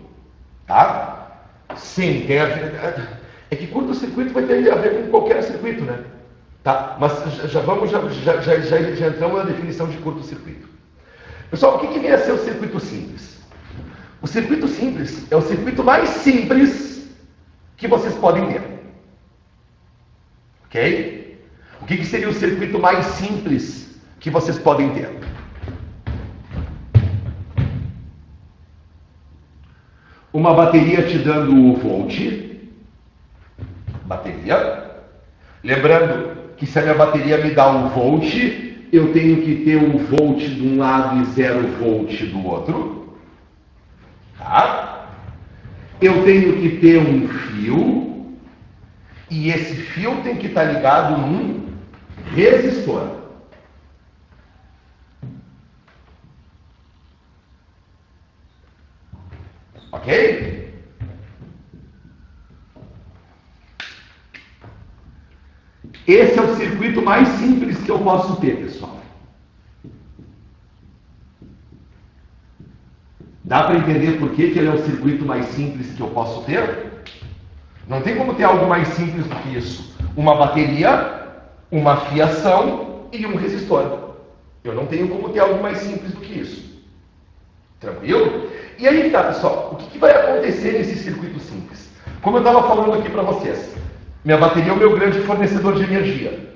Tá? Sim, tem a ver. É que curto-circuito vai ter a ver com qualquer circuito, né? Tá? Mas já entramos na definição de curto-circuito. Pessoal, o que vem a ser o circuito simples? O circuito simples é o circuito mais simples que vocês podem ter. Ok? O que seria o circuito mais simples que vocês podem ter? Uma bateria te dando o volt. Bateria. Lembrando que se a minha bateria me dá um volt, eu tenho que ter um volt de um lado e 0 volt do outro. Tá? Eu tenho que ter um fio. E esse fio tem que estar ligado num resistor. Ok? Esse é o circuito mais simples que eu posso ter, pessoal. Dá para entender por que ele é o circuito mais simples que eu posso ter? Não tem como ter algo mais simples do que isso. Uma bateria, uma fiação e um resistor. Eu não tenho como ter algo mais simples do que isso. Tranquilo? E aí tá, pessoal, o que vai acontecer nesse circuito simples? Como eu estava falando aqui para vocês, minha bateria é o meu grande fornecedor de energia.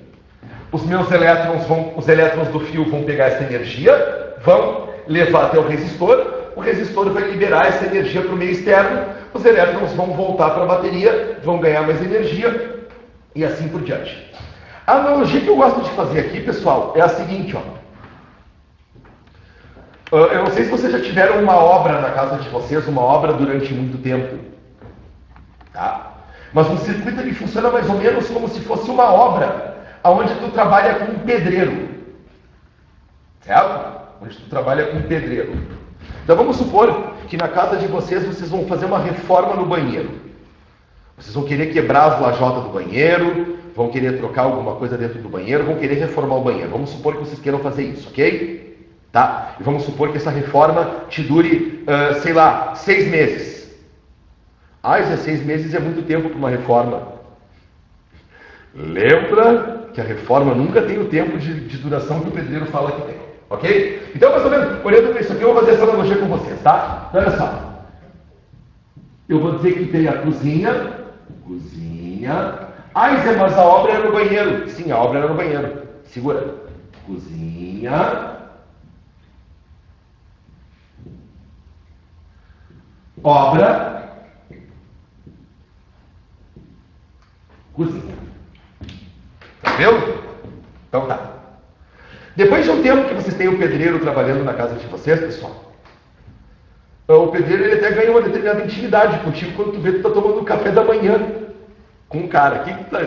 Os elétrons do fio vão pegar essa energia, vão levar até o resistor vai liberar essa energia para o meio externo, os elétrons vão voltar para a bateria, vão ganhar mais energia e assim por diante. A analogia que eu gosto de fazer aqui, pessoal, é a seguinte, ó. Eu não sei se vocês já tiveram uma obra na casa de vocês, uma obra durante muito tempo. Tá? Mas um circuito ele funciona mais ou menos como se fosse uma obra, onde tu trabalha com um pedreiro. Certo? Onde tu trabalha com um pedreiro. Então vamos supor que na casa de vocês vão fazer uma reforma no banheiro. Vocês vão querer quebrar as lajotas do banheiro, vão querer trocar alguma coisa dentro do banheiro, vão querer reformar o banheiro. Vamos supor que vocês queiram fazer isso, ok? Tá? E vamos supor que essa reforma te dure, 6 meses. Ah, 6 meses é muito tempo para uma reforma. Lembra que a reforma nunca tem o tempo de duração que o pedreiro fala que tem. Ok? Então, mais ou menos, olhando para isso aqui, eu vou fazer essa analogia com vocês, tá? Então, olha só. Eu vou dizer que tem a cozinha. Ah, Zé, mas a obra era no banheiro. Sim, a obra era no banheiro. Segura. Cozinha. Obra. Cozinha. Tá vendo? Então tá. Depois de um tempo que vocês têm o pedreiro trabalhando na casa de vocês, pessoal, o pedreiro ele até ganha uma determinada intimidade contigo quando tu vê que tu tá tomando café da manhã com um cara.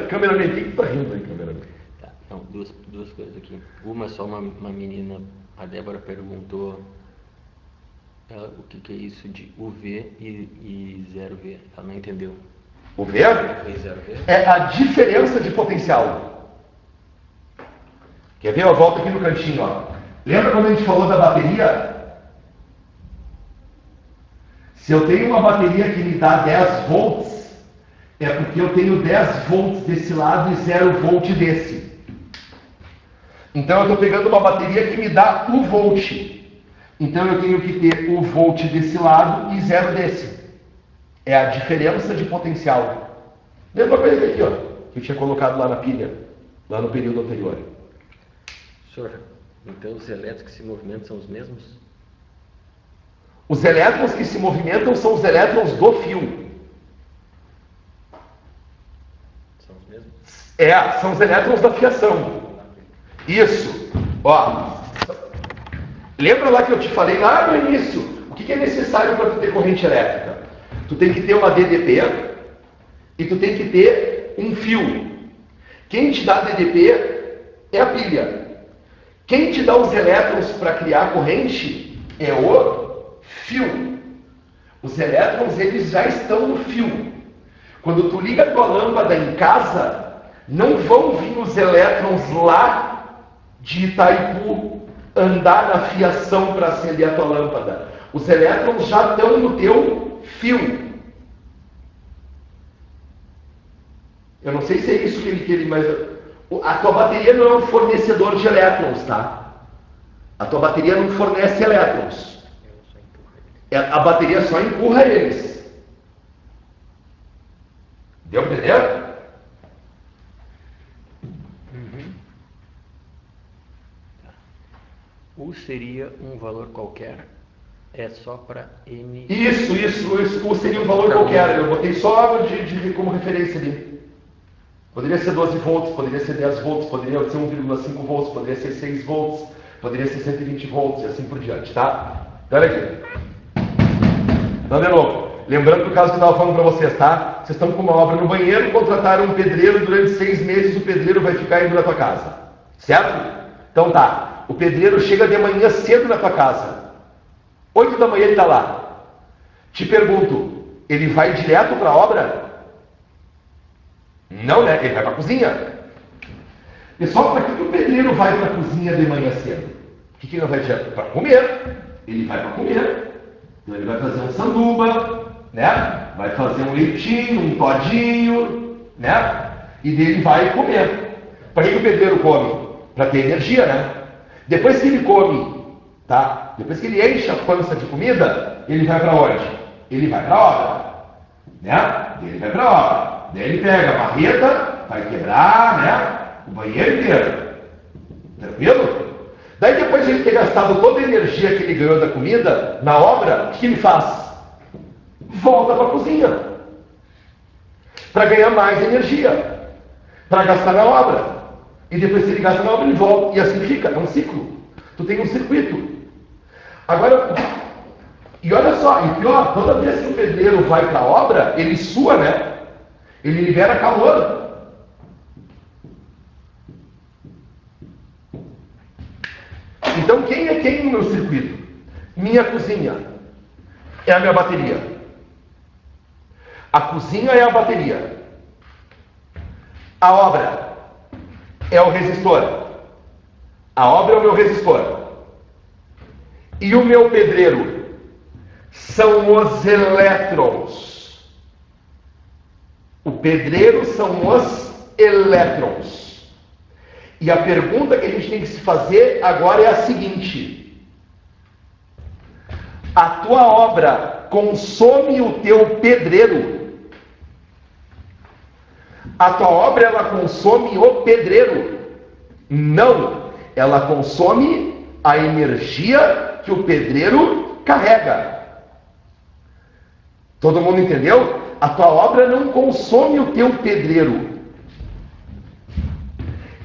Cameraman, quem que tá rindo aí, cameraman? Tá, então, duas coisas aqui. Uma só, uma menina, a Débora perguntou o que é isso de UV e 0V. Ela não entendeu. UV? É a diferença de potencial. Quer ver? Eu volto aqui no cantinho, ó. Lembra quando a gente falou da bateria? Se eu tenho uma bateria que me dá 10 volts, é porque eu tenho 10 volts desse lado e 0 volt desse. Então eu estou pegando uma bateria que me dá 1 volt. Então eu tenho que ter 1 volt desse lado e 0 desse. É a diferença de potencial. Mesma coisa que aqui, ó, que eu tinha colocado lá na pilha, lá no período anterior. Senhor, então os elétrons que se movimentam são os mesmos? Os elétrons que se movimentam são os elétrons do fio. São os mesmos? São os elétrons da fiação. Isso. Ó. Lembra lá que eu te falei lá no início? O que é necessário para tu ter corrente elétrica? Tu tem que ter uma DDP e tu tem que ter Um fio. Quem te dá DDP é a pilha. Quem te dá os elétrons para criar a corrente é o fio. Os elétrons, eles já estão no fio. Quando tu liga a tua lâmpada em casa, não vão vir os elétrons lá de Itaipu andar na fiação para acender a tua lâmpada. Os elétrons já estão no teu fio. Eu não sei se é isso que ele mas a tua bateria não é um fornecedor de elétrons, tá? A tua bateria não fornece elétrons. A bateria só empurra eles. Deu para entender? U seria um valor qualquer? É só para N... Isso. U seria um valor qualquer. Eu botei só como referência ali. Poderia ser 12 volts, poderia ser 10 volts, poderia ser 1,5 volts, poderia ser 6 volts, poderia ser 120 volts e assim por diante, tá? Então, olha aqui. Então, de novo, lembrando do caso que eu estava falando para vocês, tá? Vocês estão com uma obra no banheiro, contrataram um pedreiro, durante 6 meses o pedreiro vai ficar indo na tua casa, certo? Então tá, o pedreiro chega de manhã cedo na tua casa, 8 da manhã ele está lá. Te pergunto, ele vai direto para a obra? Não, né? Ele vai para a cozinha. Pessoal, para que o pedreiro vai para a cozinha de manhã cedo? O que ele não vai direto? Para comer. Ele vai para comer. Então ele vai fazer um sanduba, né? Vai fazer um leitinho, um todinho, né? E dele vai comer. Para que o pedreiro come? Para ter energia, né? Depois que ele come, tá? Depois que ele enche a pança de comida, ele vai para onde? Ele vai para a obra, né? Ele vai para a obra. Daí ele pega a marreta, vai quebrar, né? O banheiro inteiro. Tranquilo? Daí depois de ele ter gastado toda a energia que ele ganhou da comida na obra, o que ele faz? Volta para a cozinha. Para ganhar mais energia. Para gastar na obra. E depois que ele gasta na obra, ele volta. E assim fica. É um ciclo. Tu tem um circuito. Agora, e olha só, e pior, toda vez que o pedreiro vai para a obra, ele sua, né? Ele libera calor. Então quem é quem no meu circuito? Minha cozinha é a minha bateria. A cozinha é a bateria. A obra é o resistor. A obra é o meu resistor. E o meu pedreiro são os elétrons. O pedreiro são os elétrons. E a pergunta que a gente tem que se fazer agora é a seguinte: a tua obra consome o teu pedreiro? A tua obra, ela consome o pedreiro? Não, ela consome a energia que o pedreiro carrega. Todo mundo entendeu? A tua obra não consome o teu pedreiro.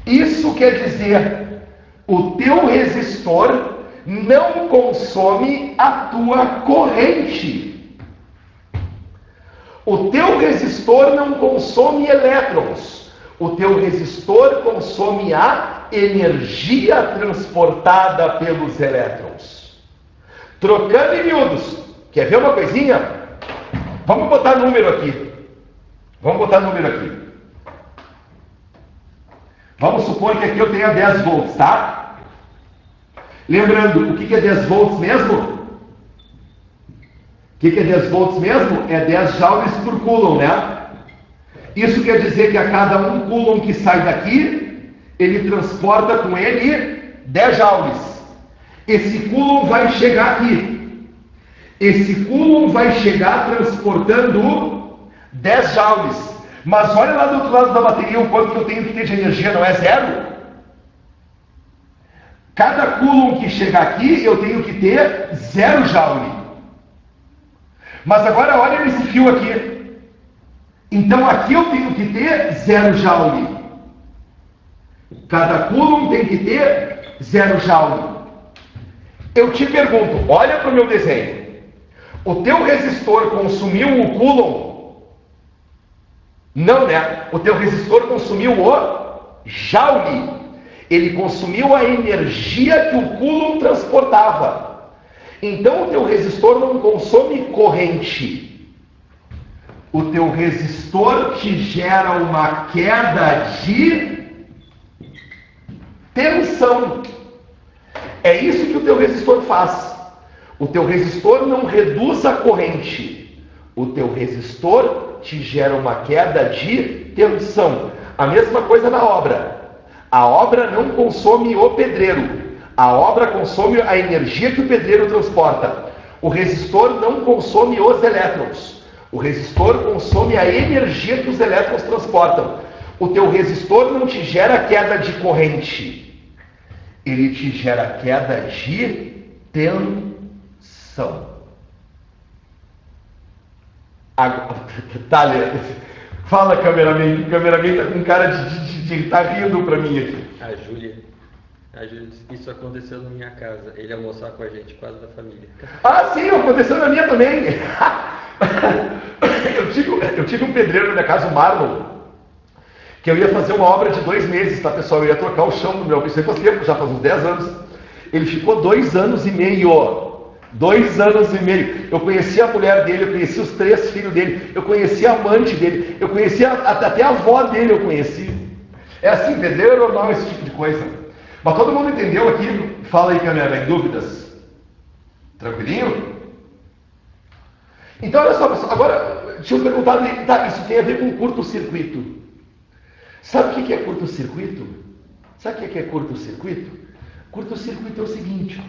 Isso quer dizer, o teu resistor não consome a tua corrente. O teu resistor não consome elétrons. O teu resistor consome a energia transportada pelos elétrons. Trocando em miúdos. Quer ver uma coisinha? Vamos botar número aqui. Vamos supor que aqui eu tenha 10 volts, tá? Lembrando, o que é 10 volts mesmo? O que é 10 volts mesmo? É 10 joules por coulomb, né? Isso quer dizer que a cada 1 coulomb que sai daqui, ele transporta com ele 10 joules. Esse coulomb vai chegar aqui. Esse coulomb vai chegar transportando 10 joules. Mas olha lá do outro lado da bateria o quanto que eu tenho que ter de energia, não é zero? Cada coulomb que chegar aqui, eu tenho que ter 0 joule. Mas agora olha nesse fio aqui. Então aqui eu tenho que ter 0 joule. Cada coulomb tem que ter 0 joule. Eu te pergunto, olha para o meu desenho. O teu resistor consumiu o coulomb? Não, né? O teu resistor consumiu o Joule. Ele consumiu a energia que o Coulomb transportava. Então o teu resistor não consome corrente. O teu resistor te gera uma queda de tensão. É isso que o teu resistor faz. O teu resistor não reduz a corrente. O teu resistor te gera uma queda de tensão. A mesma coisa na obra. A obra não consome o pedreiro. A obra consome a energia que o pedreiro transporta. O resistor não consome os elétrons. O resistor consome a energia que os elétrons transportam. O teu resistor não te gera queda de corrente. Ele te gera queda de tensão. Tá, fala, cameraman. O cameraman tá com cara de tá rindo pra mim aqui. A Júlia, isso aconteceu na minha casa. Ele almoçar com a gente, quase da família. Ah, sim, aconteceu na minha também. Eu tive um pedreiro na minha casa, o Marlon, que eu ia fazer uma obra de 2 meses, tá, pessoal? Eu ia trocar o chão do meu... Isso faz tempo, já faz uns 10 anos. Ele ficou 2 anos e meio. 2 anos e meio. Eu conhecia a mulher dele, eu conhecia os 3 filhos dele, eu conhecia a amante dele, eu conhecia até a avó dele, eu conheci. É assim, pedreiro é normal esse tipo de coisa. Mas todo mundo entendeu aqui? Fala aí, câmera, em dúvidas? Tranquilinho? Então, olha só, pessoal, agora, deixa eu perguntar, tá, isso tem a ver com curto-circuito. Sabe o que é curto-circuito? Sabe o que é curto-circuito? Curto-circuito é o seguinte: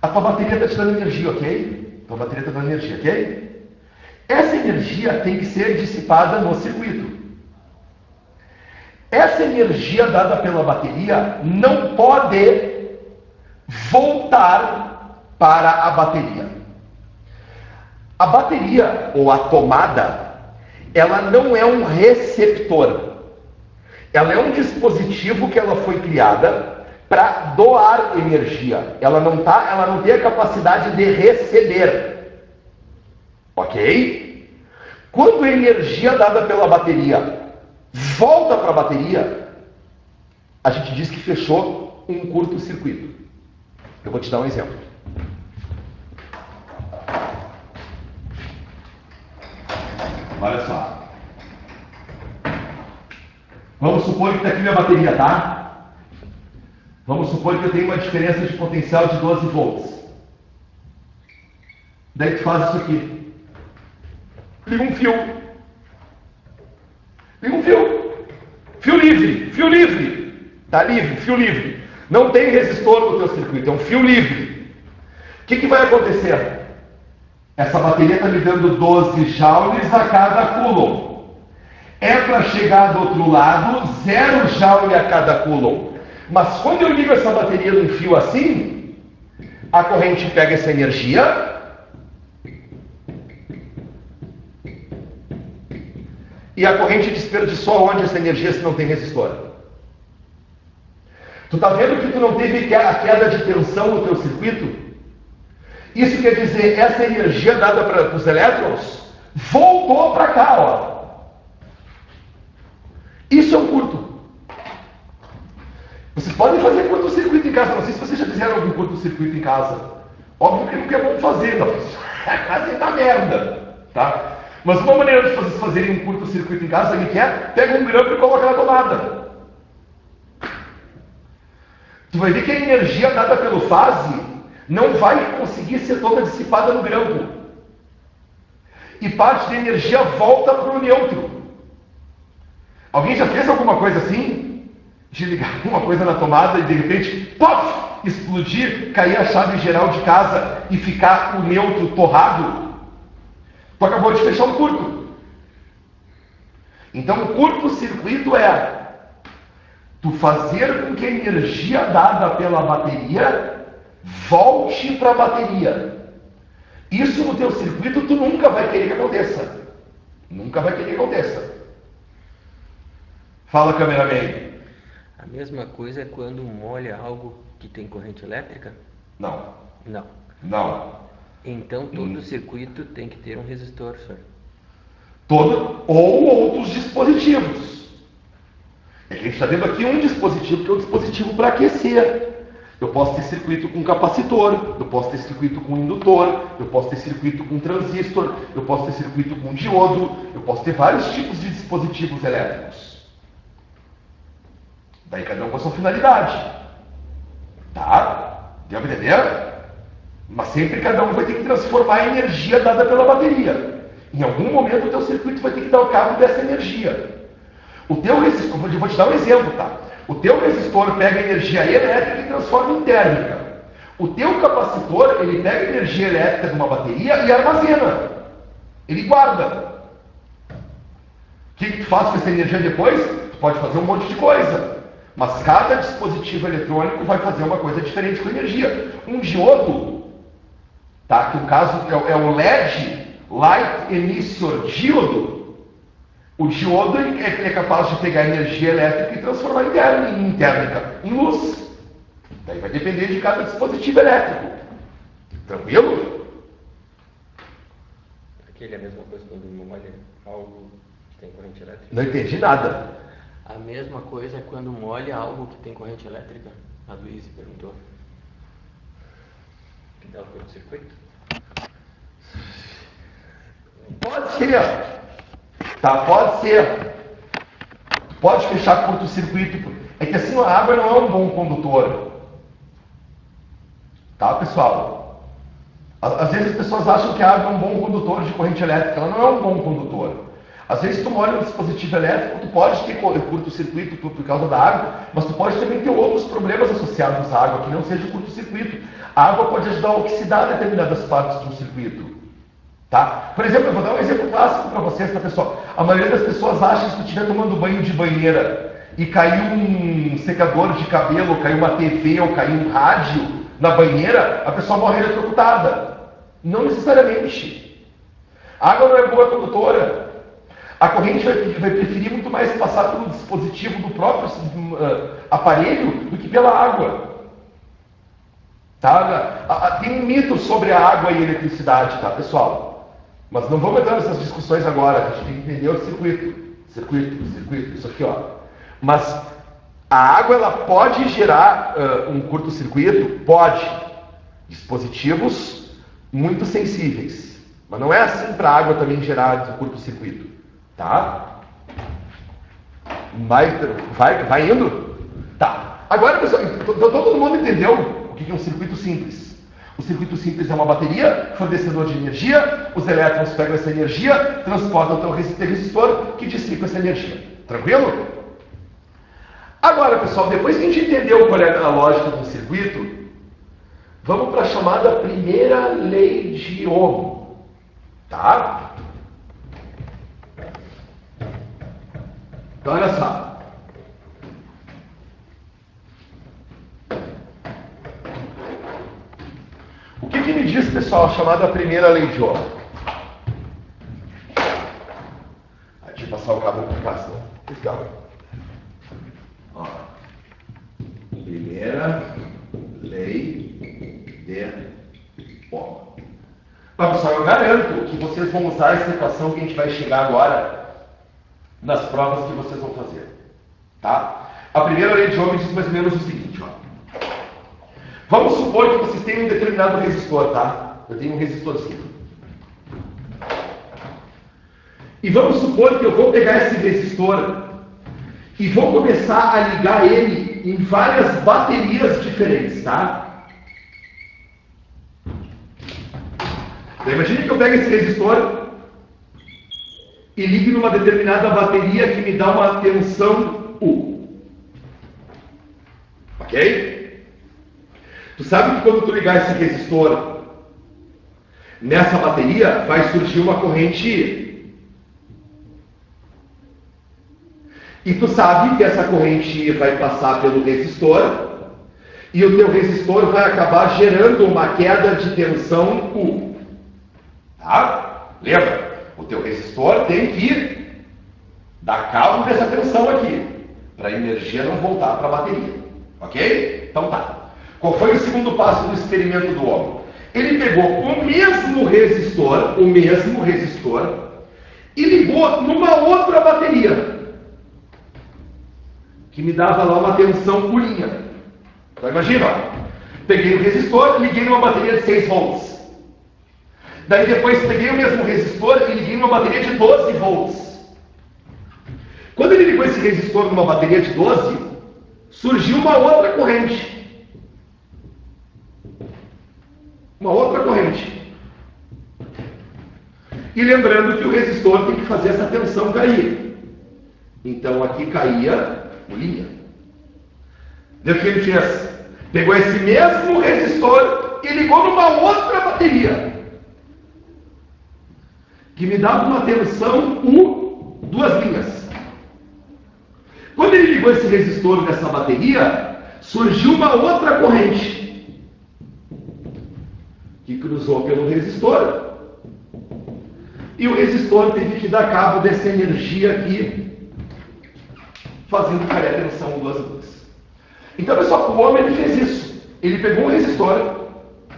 a tua bateria está te dando energia, ok? Tua bateria está dando energia, ok? Essa energia tem que ser dissipada no circuito. Essa energia dada pela bateria não pode voltar para a bateria. A bateria, ou a tomada, ela não é um receptor. Ela é um dispositivo que ela foi criada para doar energia. Ela não tem a capacidade de receber. Ok? Quando a energia dada pela bateria volta para a bateria, a gente diz que fechou um curto-circuito. Eu vou te dar um exemplo. Olha só. Vamos supor que está aqui minha bateria, tá? Vamos supor que eu tenho uma diferença de potencial de 12 volts. Daí tu faz isso aqui. Liga um fio. Liga um fio. Fio livre. Fio livre. Tá livre, fio livre. Não tem resistor no teu circuito, é um fio livre. O que vai acontecer? Essa bateria está me dando 12 joules a cada coulomb. É para chegar do outro lado 0 joule a cada coulomb. Mas quando eu ligo essa bateria num fio assim, a corrente pega essa energia e a corrente desperdiçou onde essa energia se não tem resistor? Tu está vendo que tu não teve a queda de tensão no teu circuito? Isso quer dizer, essa energia dada para os elétrons voltou para cá, ó. Isso é um curto. Vocês podem fazer curto-circuito em casa. Não sei se vocês já fizeram algum curto-circuito em casa. Óbvio que nunca é bom fazer, não. A casa está merda, tá? Mas uma maneira de vocês fazerem um curto-circuito em casa, sabe o que é? Pega um grampo e coloca na tomada. Tu vai ver que a energia dada pelo fase não vai conseguir ser toda dissipada no grampo. E parte da energia volta para o neutro. Alguém já fez alguma coisa assim? De ligar alguma coisa na tomada e de repente, pof! Explodir, cair a chave geral de casa e ficar o neutro torrado? Tu acabou de fechar um curto. Então, o curto-circuito é tu fazer com que a energia dada pela bateria volte para a bateria. Isso no teu circuito tu nunca vai querer que aconteça. Nunca vai querer que aconteça. Fala, cameraman. A mesma coisa é quando molha algo que tem corrente elétrica? Não. Não. Então todo Hum. circuito tem que ter um resistor, senhor. ou outros dispositivos. A gente está vendo aqui um dispositivo que é o dispositivo para aquecer. Eu posso ter circuito com capacitor, eu posso ter circuito com indutor, eu posso ter circuito com transistor, eu posso ter circuito com diodo, eu posso ter vários tipos de dispositivos elétricos. Daí cada um com a sua finalidade. Tá? Deu para entender? Mas sempre cada um vai ter que transformar a energia dada pela bateria. Em algum momento o teu circuito vai ter que dar o cabo dessa energia. O teu resistor, eu vou te dar um exemplo, tá? O teu resistor pega a energia elétrica e transforma em térmica. O teu capacitor, ele pega a energia elétrica de uma bateria e armazena. Ele guarda. O que tu faz com essa energia depois? Tu pode fazer um monte de coisa. Mas cada dispositivo eletrônico vai fazer uma coisa diferente com a energia. Um diodo, tá? Que no caso é o LED, Light Emission Diodo. O diodo ele é capaz de pegar energia elétrica e transformar em térmica, em luz. Daí vai depender de cada dispositivo elétrico. Tranquilo? Aquele é a mesma coisa quando molha algo que tem corrente elétrica? Não entendi nada. A mesma coisa é quando molha algo que tem corrente elétrica? A Luísa perguntou. Que dá o curto-circuito? Pode ser. Tá, pode ser. Pode fechar curto-circuito. É que assim a água não é um bom condutor. Tá, pessoal? Às vezes as pessoas acham que a água é um bom condutor de corrente elétrica. Ela não é um bom condutor. Às vezes tu molha um dispositivo elétrico, tu pode ter curto-circuito por causa da água, mas tu pode também ter outros problemas associados à água, que não seja o curto-circuito. A água pode ajudar a oxidar determinadas partes de um circuito. Tá? Por exemplo, eu vou dar um exemplo clássico para vocês, tá, pessoal? A maioria das pessoas acha que se tu estiver tomando banho de banheira e caiu um secador de cabelo, ou caiu uma TV, ou caiu um rádio na banheira, a pessoa morre eletrocutada. Não necessariamente. A água não é boa condutora. A corrente vai preferir muito mais passar pelo dispositivo do próprio aparelho do que pela água. Tá? Tem um mito sobre a água e a eletricidade, tá, pessoal? Mas não vamos entrar nessas discussões agora, a gente tem que entender o circuito, isso aqui, ó. Mas a água, ela pode gerar um curto-circuito? Pode. Dispositivos muito sensíveis. Mas não é assim para a água também gerar curto-circuito. Tá? Vai indo? Tá. Agora, pessoal, todo mundo entendeu o que é um circuito simples. O circuito simples é uma bateria, fornecedor de energia, os elétrons pegam essa energia, transportam até o resistor, que dissipa essa energia. Tranquilo? Agora, pessoal, depois que a gente entendeu qual é a lógica do circuito, vamos para a chamada primeira lei de Ohm. Tá? Então, olha só. O que me diz, pessoal, a chamada primeira lei de Ohm? Deixa eu passar o cabo para cá, senão. Legal. Ó. Primeira lei de Ohm. Mas, pessoal, eu garanto que vocês vão usar essa equação que a gente vai chegar agora nas provas que vocês vão fazer. Tá? A primeira lei de Ohm diz mais ou menos o seguinte, ó. Vamos supor que vocês têm um determinado resistor, tá? Eu tenho um resistorzinho. E vamos supor que eu vou pegar esse resistor e vou começar a ligar ele em várias baterias diferentes, tá? Então, imagine que eu pego esse resistor e ligue numa determinada bateria que me dá uma tensão U. Ok? Tu sabe que quando tu ligar esse resistor nessa bateria, vai surgir uma corrente I. E tu sabe que essa corrente I vai passar pelo resistor e o teu resistor vai acabar gerando uma queda de tensão U. Tá? Lembra? O teu resistor tem que dar cabo dessa tensão aqui, para a energia não voltar para a bateria. Ok? Então tá. Qual foi o segundo passo do experimento do Ohm? Ele pegou o mesmo resistor, e ligou numa outra bateria, que me dava lá uma tensão por linha. Então imagina, ó, peguei o resistor, liguei numa bateria de 6 volts. Daí depois peguei o mesmo resistor e liguei numa bateria de 12 volts. Quando ele ligou esse resistor numa bateria de 12, surgiu uma outra corrente. Uma outra corrente. E lembrando que o resistor tem que fazer essa tensão cair. Então aqui caía o linha. Daí o que ele fez? Pegou esse mesmo resistor e ligou numa outra bateria, que me dava uma tensão U, 2 linhas. Quando ele ligou esse resistor nessa bateria, surgiu uma outra corrente, que cruzou pelo resistor, e o resistor teve que dar cabo dessa energia aqui, fazendo cair a tensão 2 linhas. Então, pessoal, o homem ele fez isso. Ele pegou um resistor.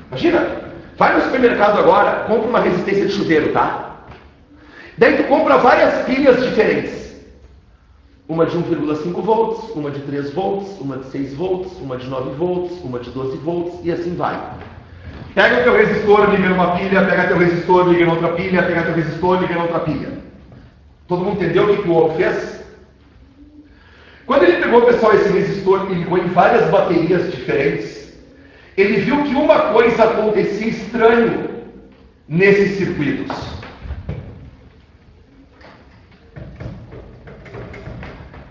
Imagina, vai no supermercado agora, compra uma resistência de chuveiro, tá? Daí tu compra várias pilhas diferentes. Uma de 1,5 volts, uma de 3 volts, uma de 6 volts, uma de 9 volts, uma de 12 volts e assim vai. Pega o teu resistor, liga numa pilha, pega teu resistor, liga noutra pilha, pega teu resistor, liga noutra pilha. Todo mundo entendeu o que o homem fez? Quando ele pegou, pessoal, esse resistor e ligou em várias baterias diferentes, ele viu que uma coisa acontecia estranho nesses circuitos.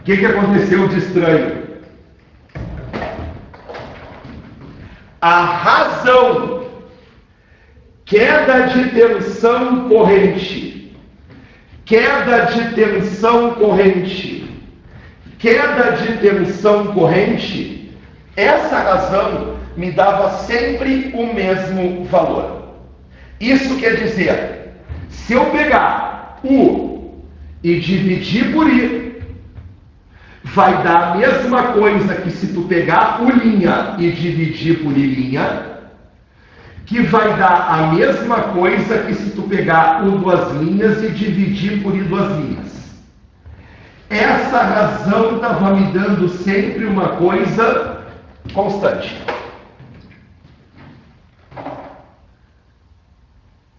O que aconteceu de estranho? A razão, queda de tensão corrente, queda de tensão corrente, queda de tensão corrente, essa razão me dava sempre o mesmo valor. Isso quer dizer, se eu pegar U e dividir por I, vai dar a mesma coisa que se tu pegar U' e dividir por I', que vai dar a mesma coisa que se tu pegar U' e dividir por I'. Essa razão estava me dando sempre uma coisa constante.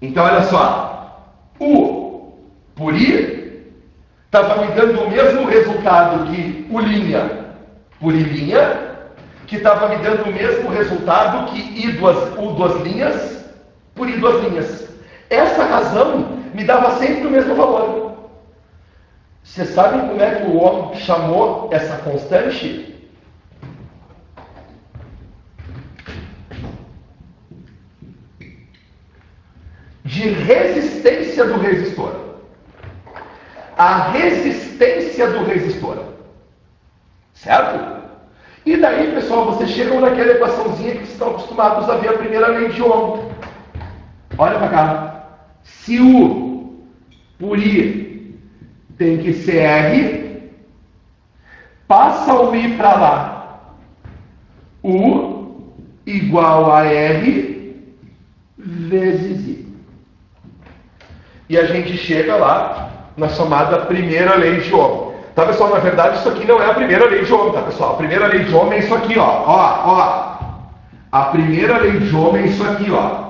Então, olha só. U por I estava me dando o mesmo resultado que U' por I', que estava me dando o mesmo resultado que U' por I'. Essa razão me dava sempre o mesmo valor. Vocês sabem como é que o homem chamou essa constante? De resistência do resistor. A resistência do resistor. Certo? E daí, pessoal, vocês chegam naquela equaçãozinha que vocês estão acostumados a ver, a primeira lei de Ohm. Olha para cá. Se U por I tem que ser R, passa o I para lá. U igual a R vezes I. E a gente chega lá na chamada primeira lei de Ohm. Tá, pessoal? Na verdade, isso aqui não é a primeira lei de Ohm, tá, pessoal? A primeira lei de Ohm é isso aqui, ó. A primeira lei de Ohm é isso aqui, ó.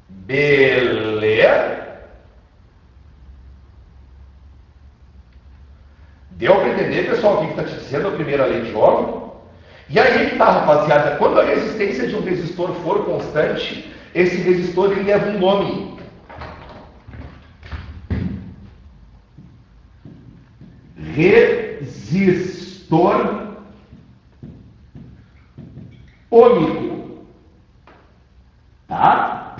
Beleza? Deu para entender, pessoal, o que está te dizendo a primeira lei de Ohm? E aí que tá, rapaziada, quando a resistência de um resistor for constante, esse resistor ele leva um nome. Resistor ômico. Tá?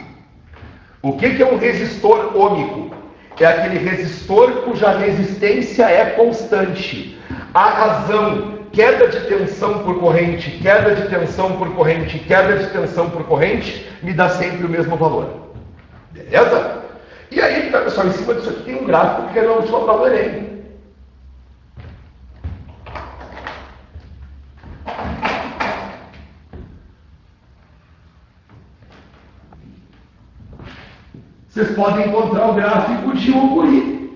O que é um resistor ômico? É aquele resistor cuja resistência é constante. A razão, queda de tensão por corrente, queda de tensão por corrente, queda de tensão por corrente, me dá sempre o mesmo valor. Beleza? E aí, tá, pessoal, em cima disso aqui tem um gráfico que é na última prova do Enem. vocês podem encontrar o gráfico de U por I.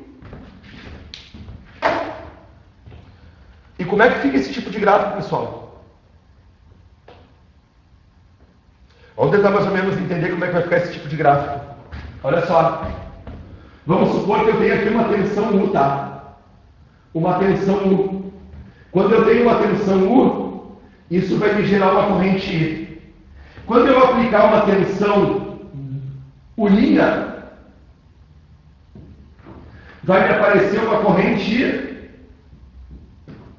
E como é que fica esse tipo de gráfico, pessoal? Vamos tentar mais ou menos entender como é que vai ficar esse tipo de gráfico. Olha só. Vamos supor que eu tenho aqui uma tensão U, tá? Uma tensão U. Quando eu tenho uma tensão U, isso vai me gerar uma corrente I. Quando eu aplicar uma tensão U', vai me aparecer uma corrente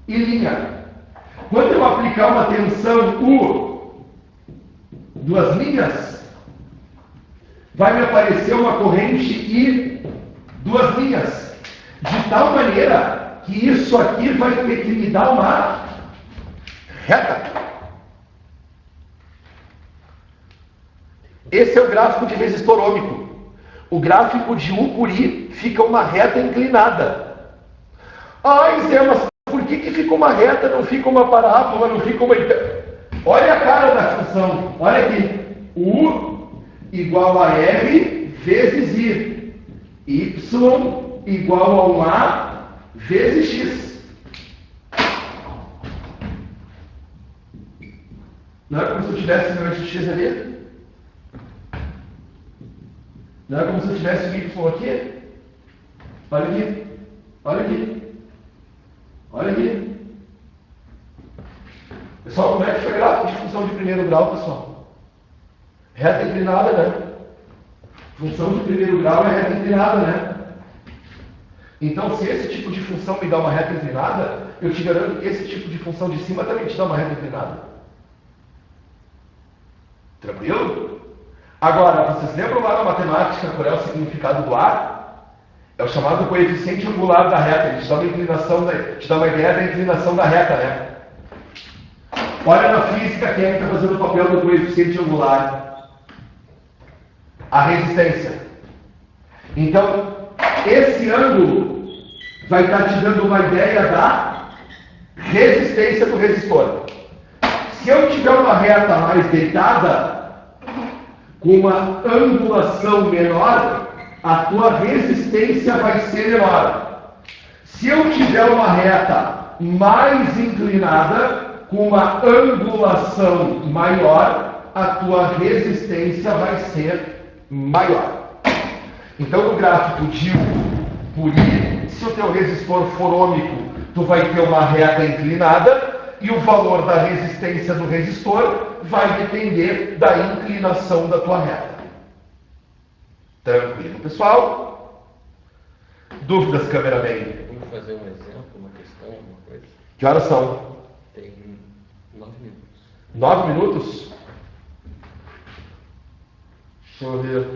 I'. Quando eu aplicar uma tensão U, duas linhas, vai me aparecer uma corrente I, duas linhas. De tal maneira que isso aqui vai ter que me dar uma reta. Esse é o gráfico de resistor ômico. O gráfico de U por I fica uma reta inclinada. Ai, Zé, mas por que fica uma reta, não fica uma parábola, não fica uma... Olha a cara da função. Olha aqui. U igual a R vezes I. Y igual a 1A vezes X. Não é como se eu tivesse meu X ali? Não é como se eu tivesse o Y aqui? Olha aqui. Olha aqui. Olha aqui. Pessoal, como é que foi gráfico de função de primeiro grau, pessoal? Reta inclinada, né? Função de primeiro grau é reta inclinada, né? Então, se esse tipo de função me dá uma reta inclinada, eu te garanto que esse tipo de função de cima também te dá uma reta inclinada. Tranquilo? Agora, vocês lembram lá na matemática qual é o significado do A? É o chamado coeficiente angular da reta. Ele te dá uma inclinação, te dá uma ideia da inclinação da reta, né? Olha na física quem é que está fazendo o papel do coeficiente angular. A resistência. Então, esse ângulo vai estar te dando uma ideia da resistência do resistor. Se eu tiver uma reta mais deitada, com uma angulação menor, a tua resistência vai ser menor. Se eu tiver uma reta mais inclinada, com uma angulação maior, a tua resistência vai ser maior. Então, no gráfico de U por I, se o teu resistor for ômico, tu vai ter uma reta inclinada e o valor da resistência do resistor vai depender da inclinação da tua reta. Tranquilo, pessoal? Dúvidas, cameraman? Vamos fazer um exemplo, uma questão, alguma coisa? Que horas são? Tem 9 minutos. 9 minutos? Deixa eu ver.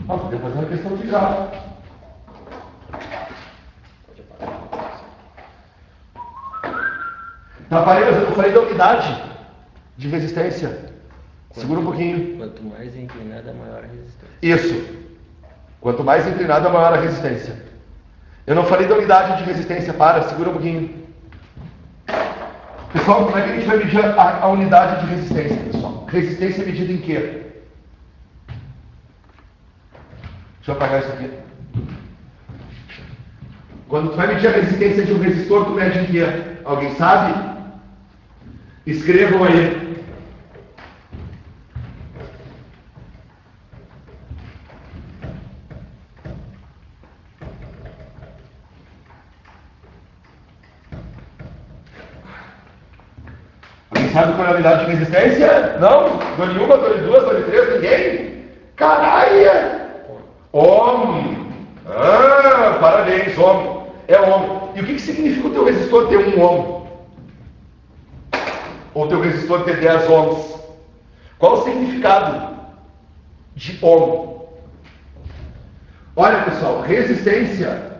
Podia fazer uma questão de gráfico. Tá aparelho, eu falei da unidade de resistência. Segura um pouquinho. Quanto mais inclinada, maior a resistência. Isso. Quanto mais inclinada, maior a resistência. Eu não falei da unidade de resistência. Segura um pouquinho. Pessoal, como é que a gente vai medir a unidade de resistência, pessoal? Resistência é medida em quê? Deixa eu apagar isso aqui. Quando tu vai medir a resistência de um resistor, tu mede em quê? Alguém sabe? Escrevam aí. Alguém sabe qual é a unidade de resistência? Não? Dole uma, dole duas, dole três, ninguém? Caralho! Ohm! Ah, parabéns, ohm. É ohm. E o que significa o teu resistor ter 1 ohm? Ou teu resistor ter 10 ohms? Qual o significado de ohm? Olha, pessoal, resistência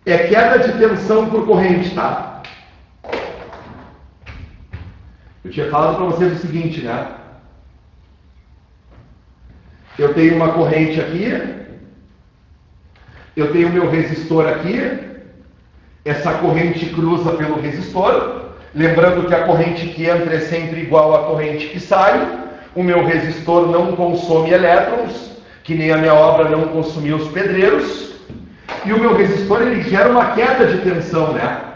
é queda de tensão por corrente, tá? Eu tinha falado para vocês o seguinte, né? Eu tenho uma corrente aqui, eu tenho meu resistor aqui, essa corrente cruza pelo resistor, Lembrando que a corrente que entra é sempre igual à corrente que sai. O meu resistor não consome elétrons, que nem a minha obra não consumiu os pedreiros. E o meu resistor, ele gera uma queda de tensão, né?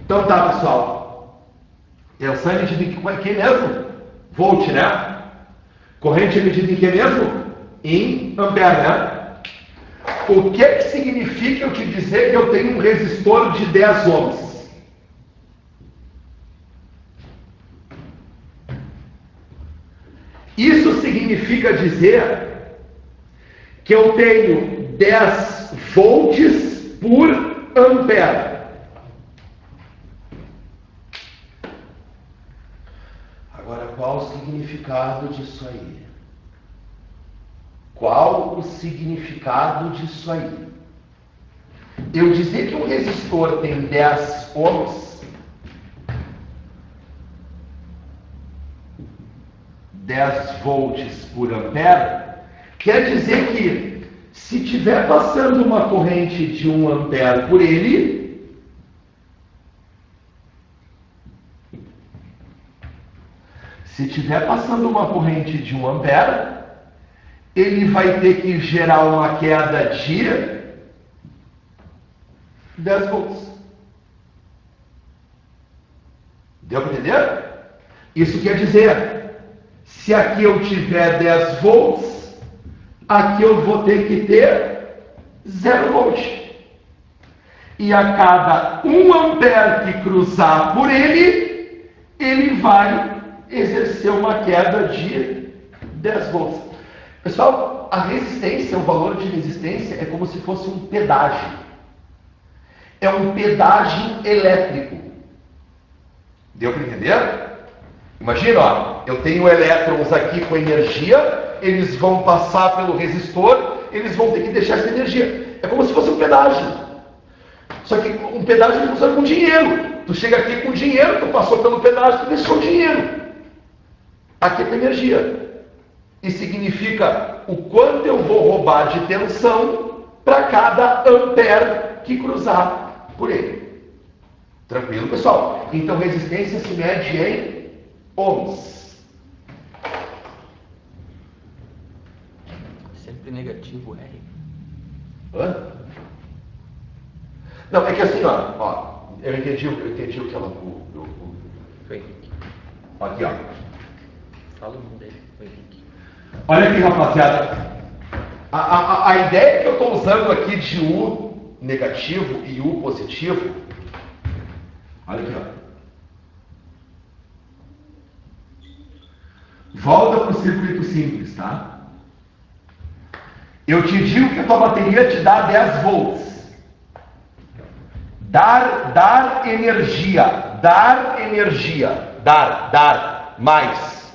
Então tá, pessoal. Tensão é medida em que mesmo? Volt, né? Corrente é medida em que mesmo? Em ampere, né? O que significa eu te dizer que eu tenho um resistor de 10 ohms? Isso significa dizer que eu tenho 10 volts por ampere. Agora, qual o significado disso aí? Qual o significado disso aí? Eu dizer que um resistor tem 10 ohms, 10 volts por ampere, quer dizer que se estiver passando uma corrente de 1 ampere por ele, ele vai ter que gerar uma queda de 10 volts. Deu para entender? Isso quer dizer, se aqui eu tiver 10 volts, aqui eu vou ter que ter 0 volt. E a cada 1 ampere que cruzar por ele, ele vai exercer uma queda de 10 volts. Pessoal, a resistência, o valor de resistência é como se fosse um pedágio. É um pedágio elétrico. Deu para entender? Imagina, ó, eu tenho elétrons aqui com energia, eles vão passar pelo resistor, eles vão ter que deixar essa energia. É como se fosse um pedágio. Só que um pedágio funciona com dinheiro. Tu chega aqui com dinheiro, tu passou pelo pedágio, tu deixou dinheiro. Aqui é com energia. E significa o quanto eu vou roubar de tensão para cada ampere que cruzar por ele. Tranquilo, pessoal? Então, resistência se mede em ohms. Sempre negativo R. Hã? Não, é que assim, ó eu entendi o que ela... Foi Henrique. Aqui, ó. Fala o nome dele, foi Henrique. Olha aqui, rapaziada. A ideia que eu estou usando aqui de U negativo e U positivo, olha aqui, ó. Volta para o circuito simples, tá? Eu te digo que a tua bateria te dá 10 volts. Dar energia, dar, mais.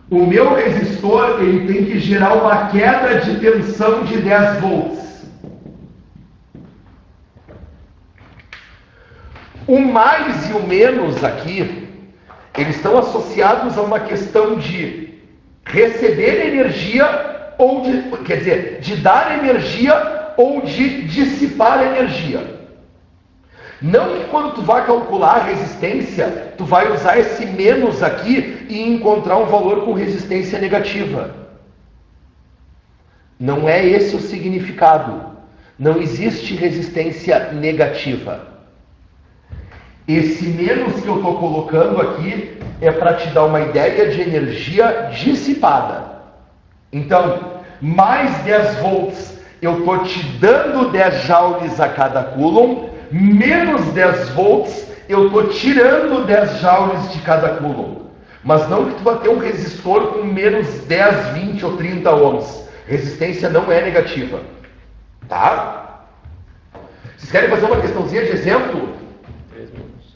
O meu resistor, ele tem que gerar uma queda de tensão de 10 volts. O mais e o menos aqui, eles estão associados a uma questão de receber energia ou de dar energia ou de dissipar energia. Não que quando tu vai calcular a resistência, tu vai usar esse menos aqui e encontrar um valor com resistência negativa. Não é esse o significado. Não existe resistência negativa. Esse menos que eu estou colocando aqui é para te dar uma ideia de energia dissipada. Então, mais 10 volts, eu estou te dando 10 joules a cada coulomb, menos 10 volts, eu estou tirando 10 joules de cada coulomb. Mas não que tu vai ter um resistor com menos 10, 20 ou 30 ohms. Resistência não é negativa. Tá? Vocês querem fazer uma questãozinha de exemplo? 3 minutos.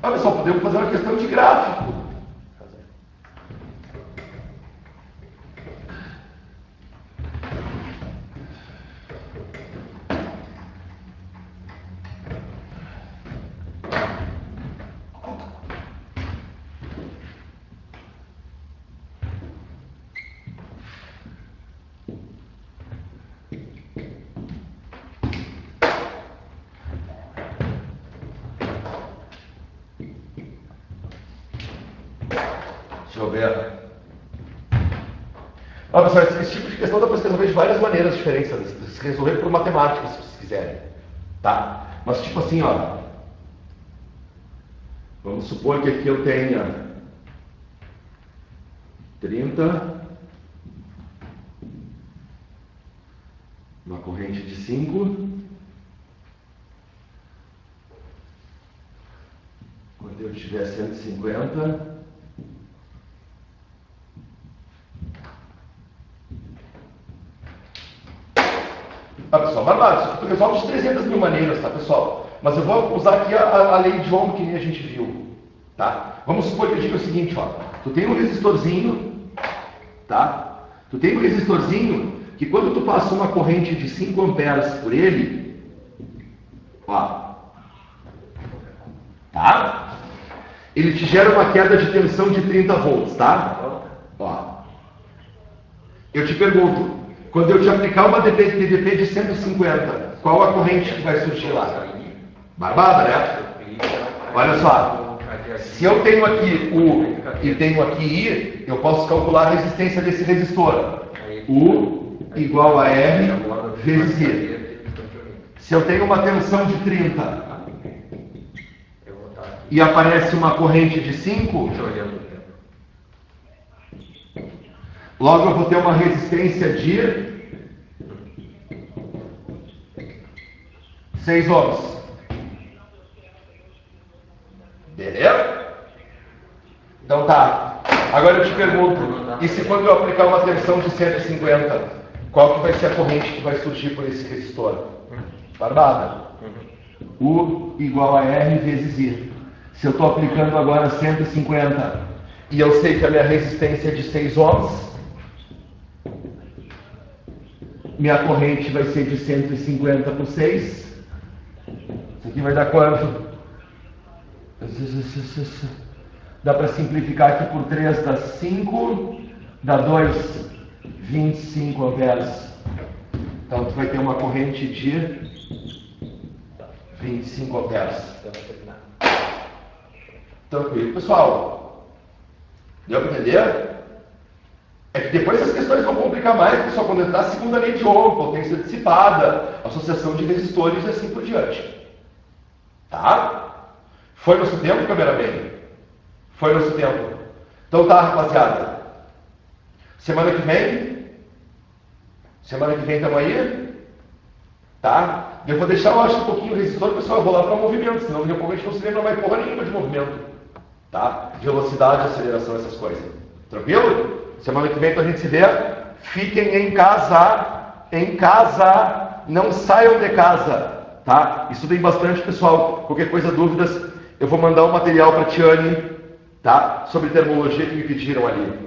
Olha só, podemos fazer uma questão de gráfico. Deixa eu ver. Olha, pessoal, esse tipo de questão dá para se resolver de várias maneiras diferentes. Se resolver por matemática, se vocês quiserem. Tá? Mas tipo assim, ó. Vamos supor que aqui eu tenha 30, uma corrente de 5. Quando eu tiver 150, pessoal, barbado, tu resolve de 300 mil maneiras, tá, pessoal? Mas eu vou usar aqui a lei de Ohm que nem a gente viu, tá? Vamos supor que eu diga o seguinte, ó. Tu tem um resistorzinho, tá? Tu tem um resistorzinho que quando tu passa uma corrente de 5 amperes por ele, ó, tá? Ele te gera uma queda de tensão de 30 volts, tá? Ó. Eu te pergunto, quando eu te aplicar uma TDP de 150, qual a corrente que vai surgir lá? Barbada, né? Olha só, se eu tenho aqui U e tenho aqui I, eu posso calcular a resistência desse resistor. U igual a R vezes I. Se eu tenho uma tensão de 30 e aparece uma corrente de 5, logo eu vou ter uma resistência de 6 ohms. Beleza? Então tá. Agora eu te pergunto, e se quando eu aplicar uma tensão de 150, qual que vai ser a corrente que vai surgir por esse resistor? Barbada. U igual a R vezes I. Se eu estou aplicando agora 150 e eu sei que a minha resistência é de 6 ohms, minha corrente vai ser de 150 por 6. Isso aqui vai dar quanto? Dá para simplificar aqui por 3, dá 5, dá 2, 25 amperes. Então tu vai ter uma corrente de 25 amperes. Tranquilo, pessoal? Deu para entender? É que depois as questões vão complicar mais, pessoal, quando entrar a segunda lei de Ohm, potência dissipada, associação de resistores e assim por diante. Tá? Foi nosso tempo, cameraman? Foi nosso tempo. Então tá, rapaziada. Semana que vem estamos aí? Tá? Eu vou deixar, eu acho, um pouquinho o resistor, pessoal, eu vou lá para movimento, senão daqui a pouco a gente não se lembra mais porra nenhuma de movimento. Tá? Velocidade, aceleração, essas coisas. Tranquilo? Semana que vem então a gente se vê. Fiquem em casa, não saiam de casa, tá? Estudem bastante, pessoal. Qualquer coisa, dúvidas, eu vou mandar um material para a Tiane, tá? Sobre termologia que me pediram ali.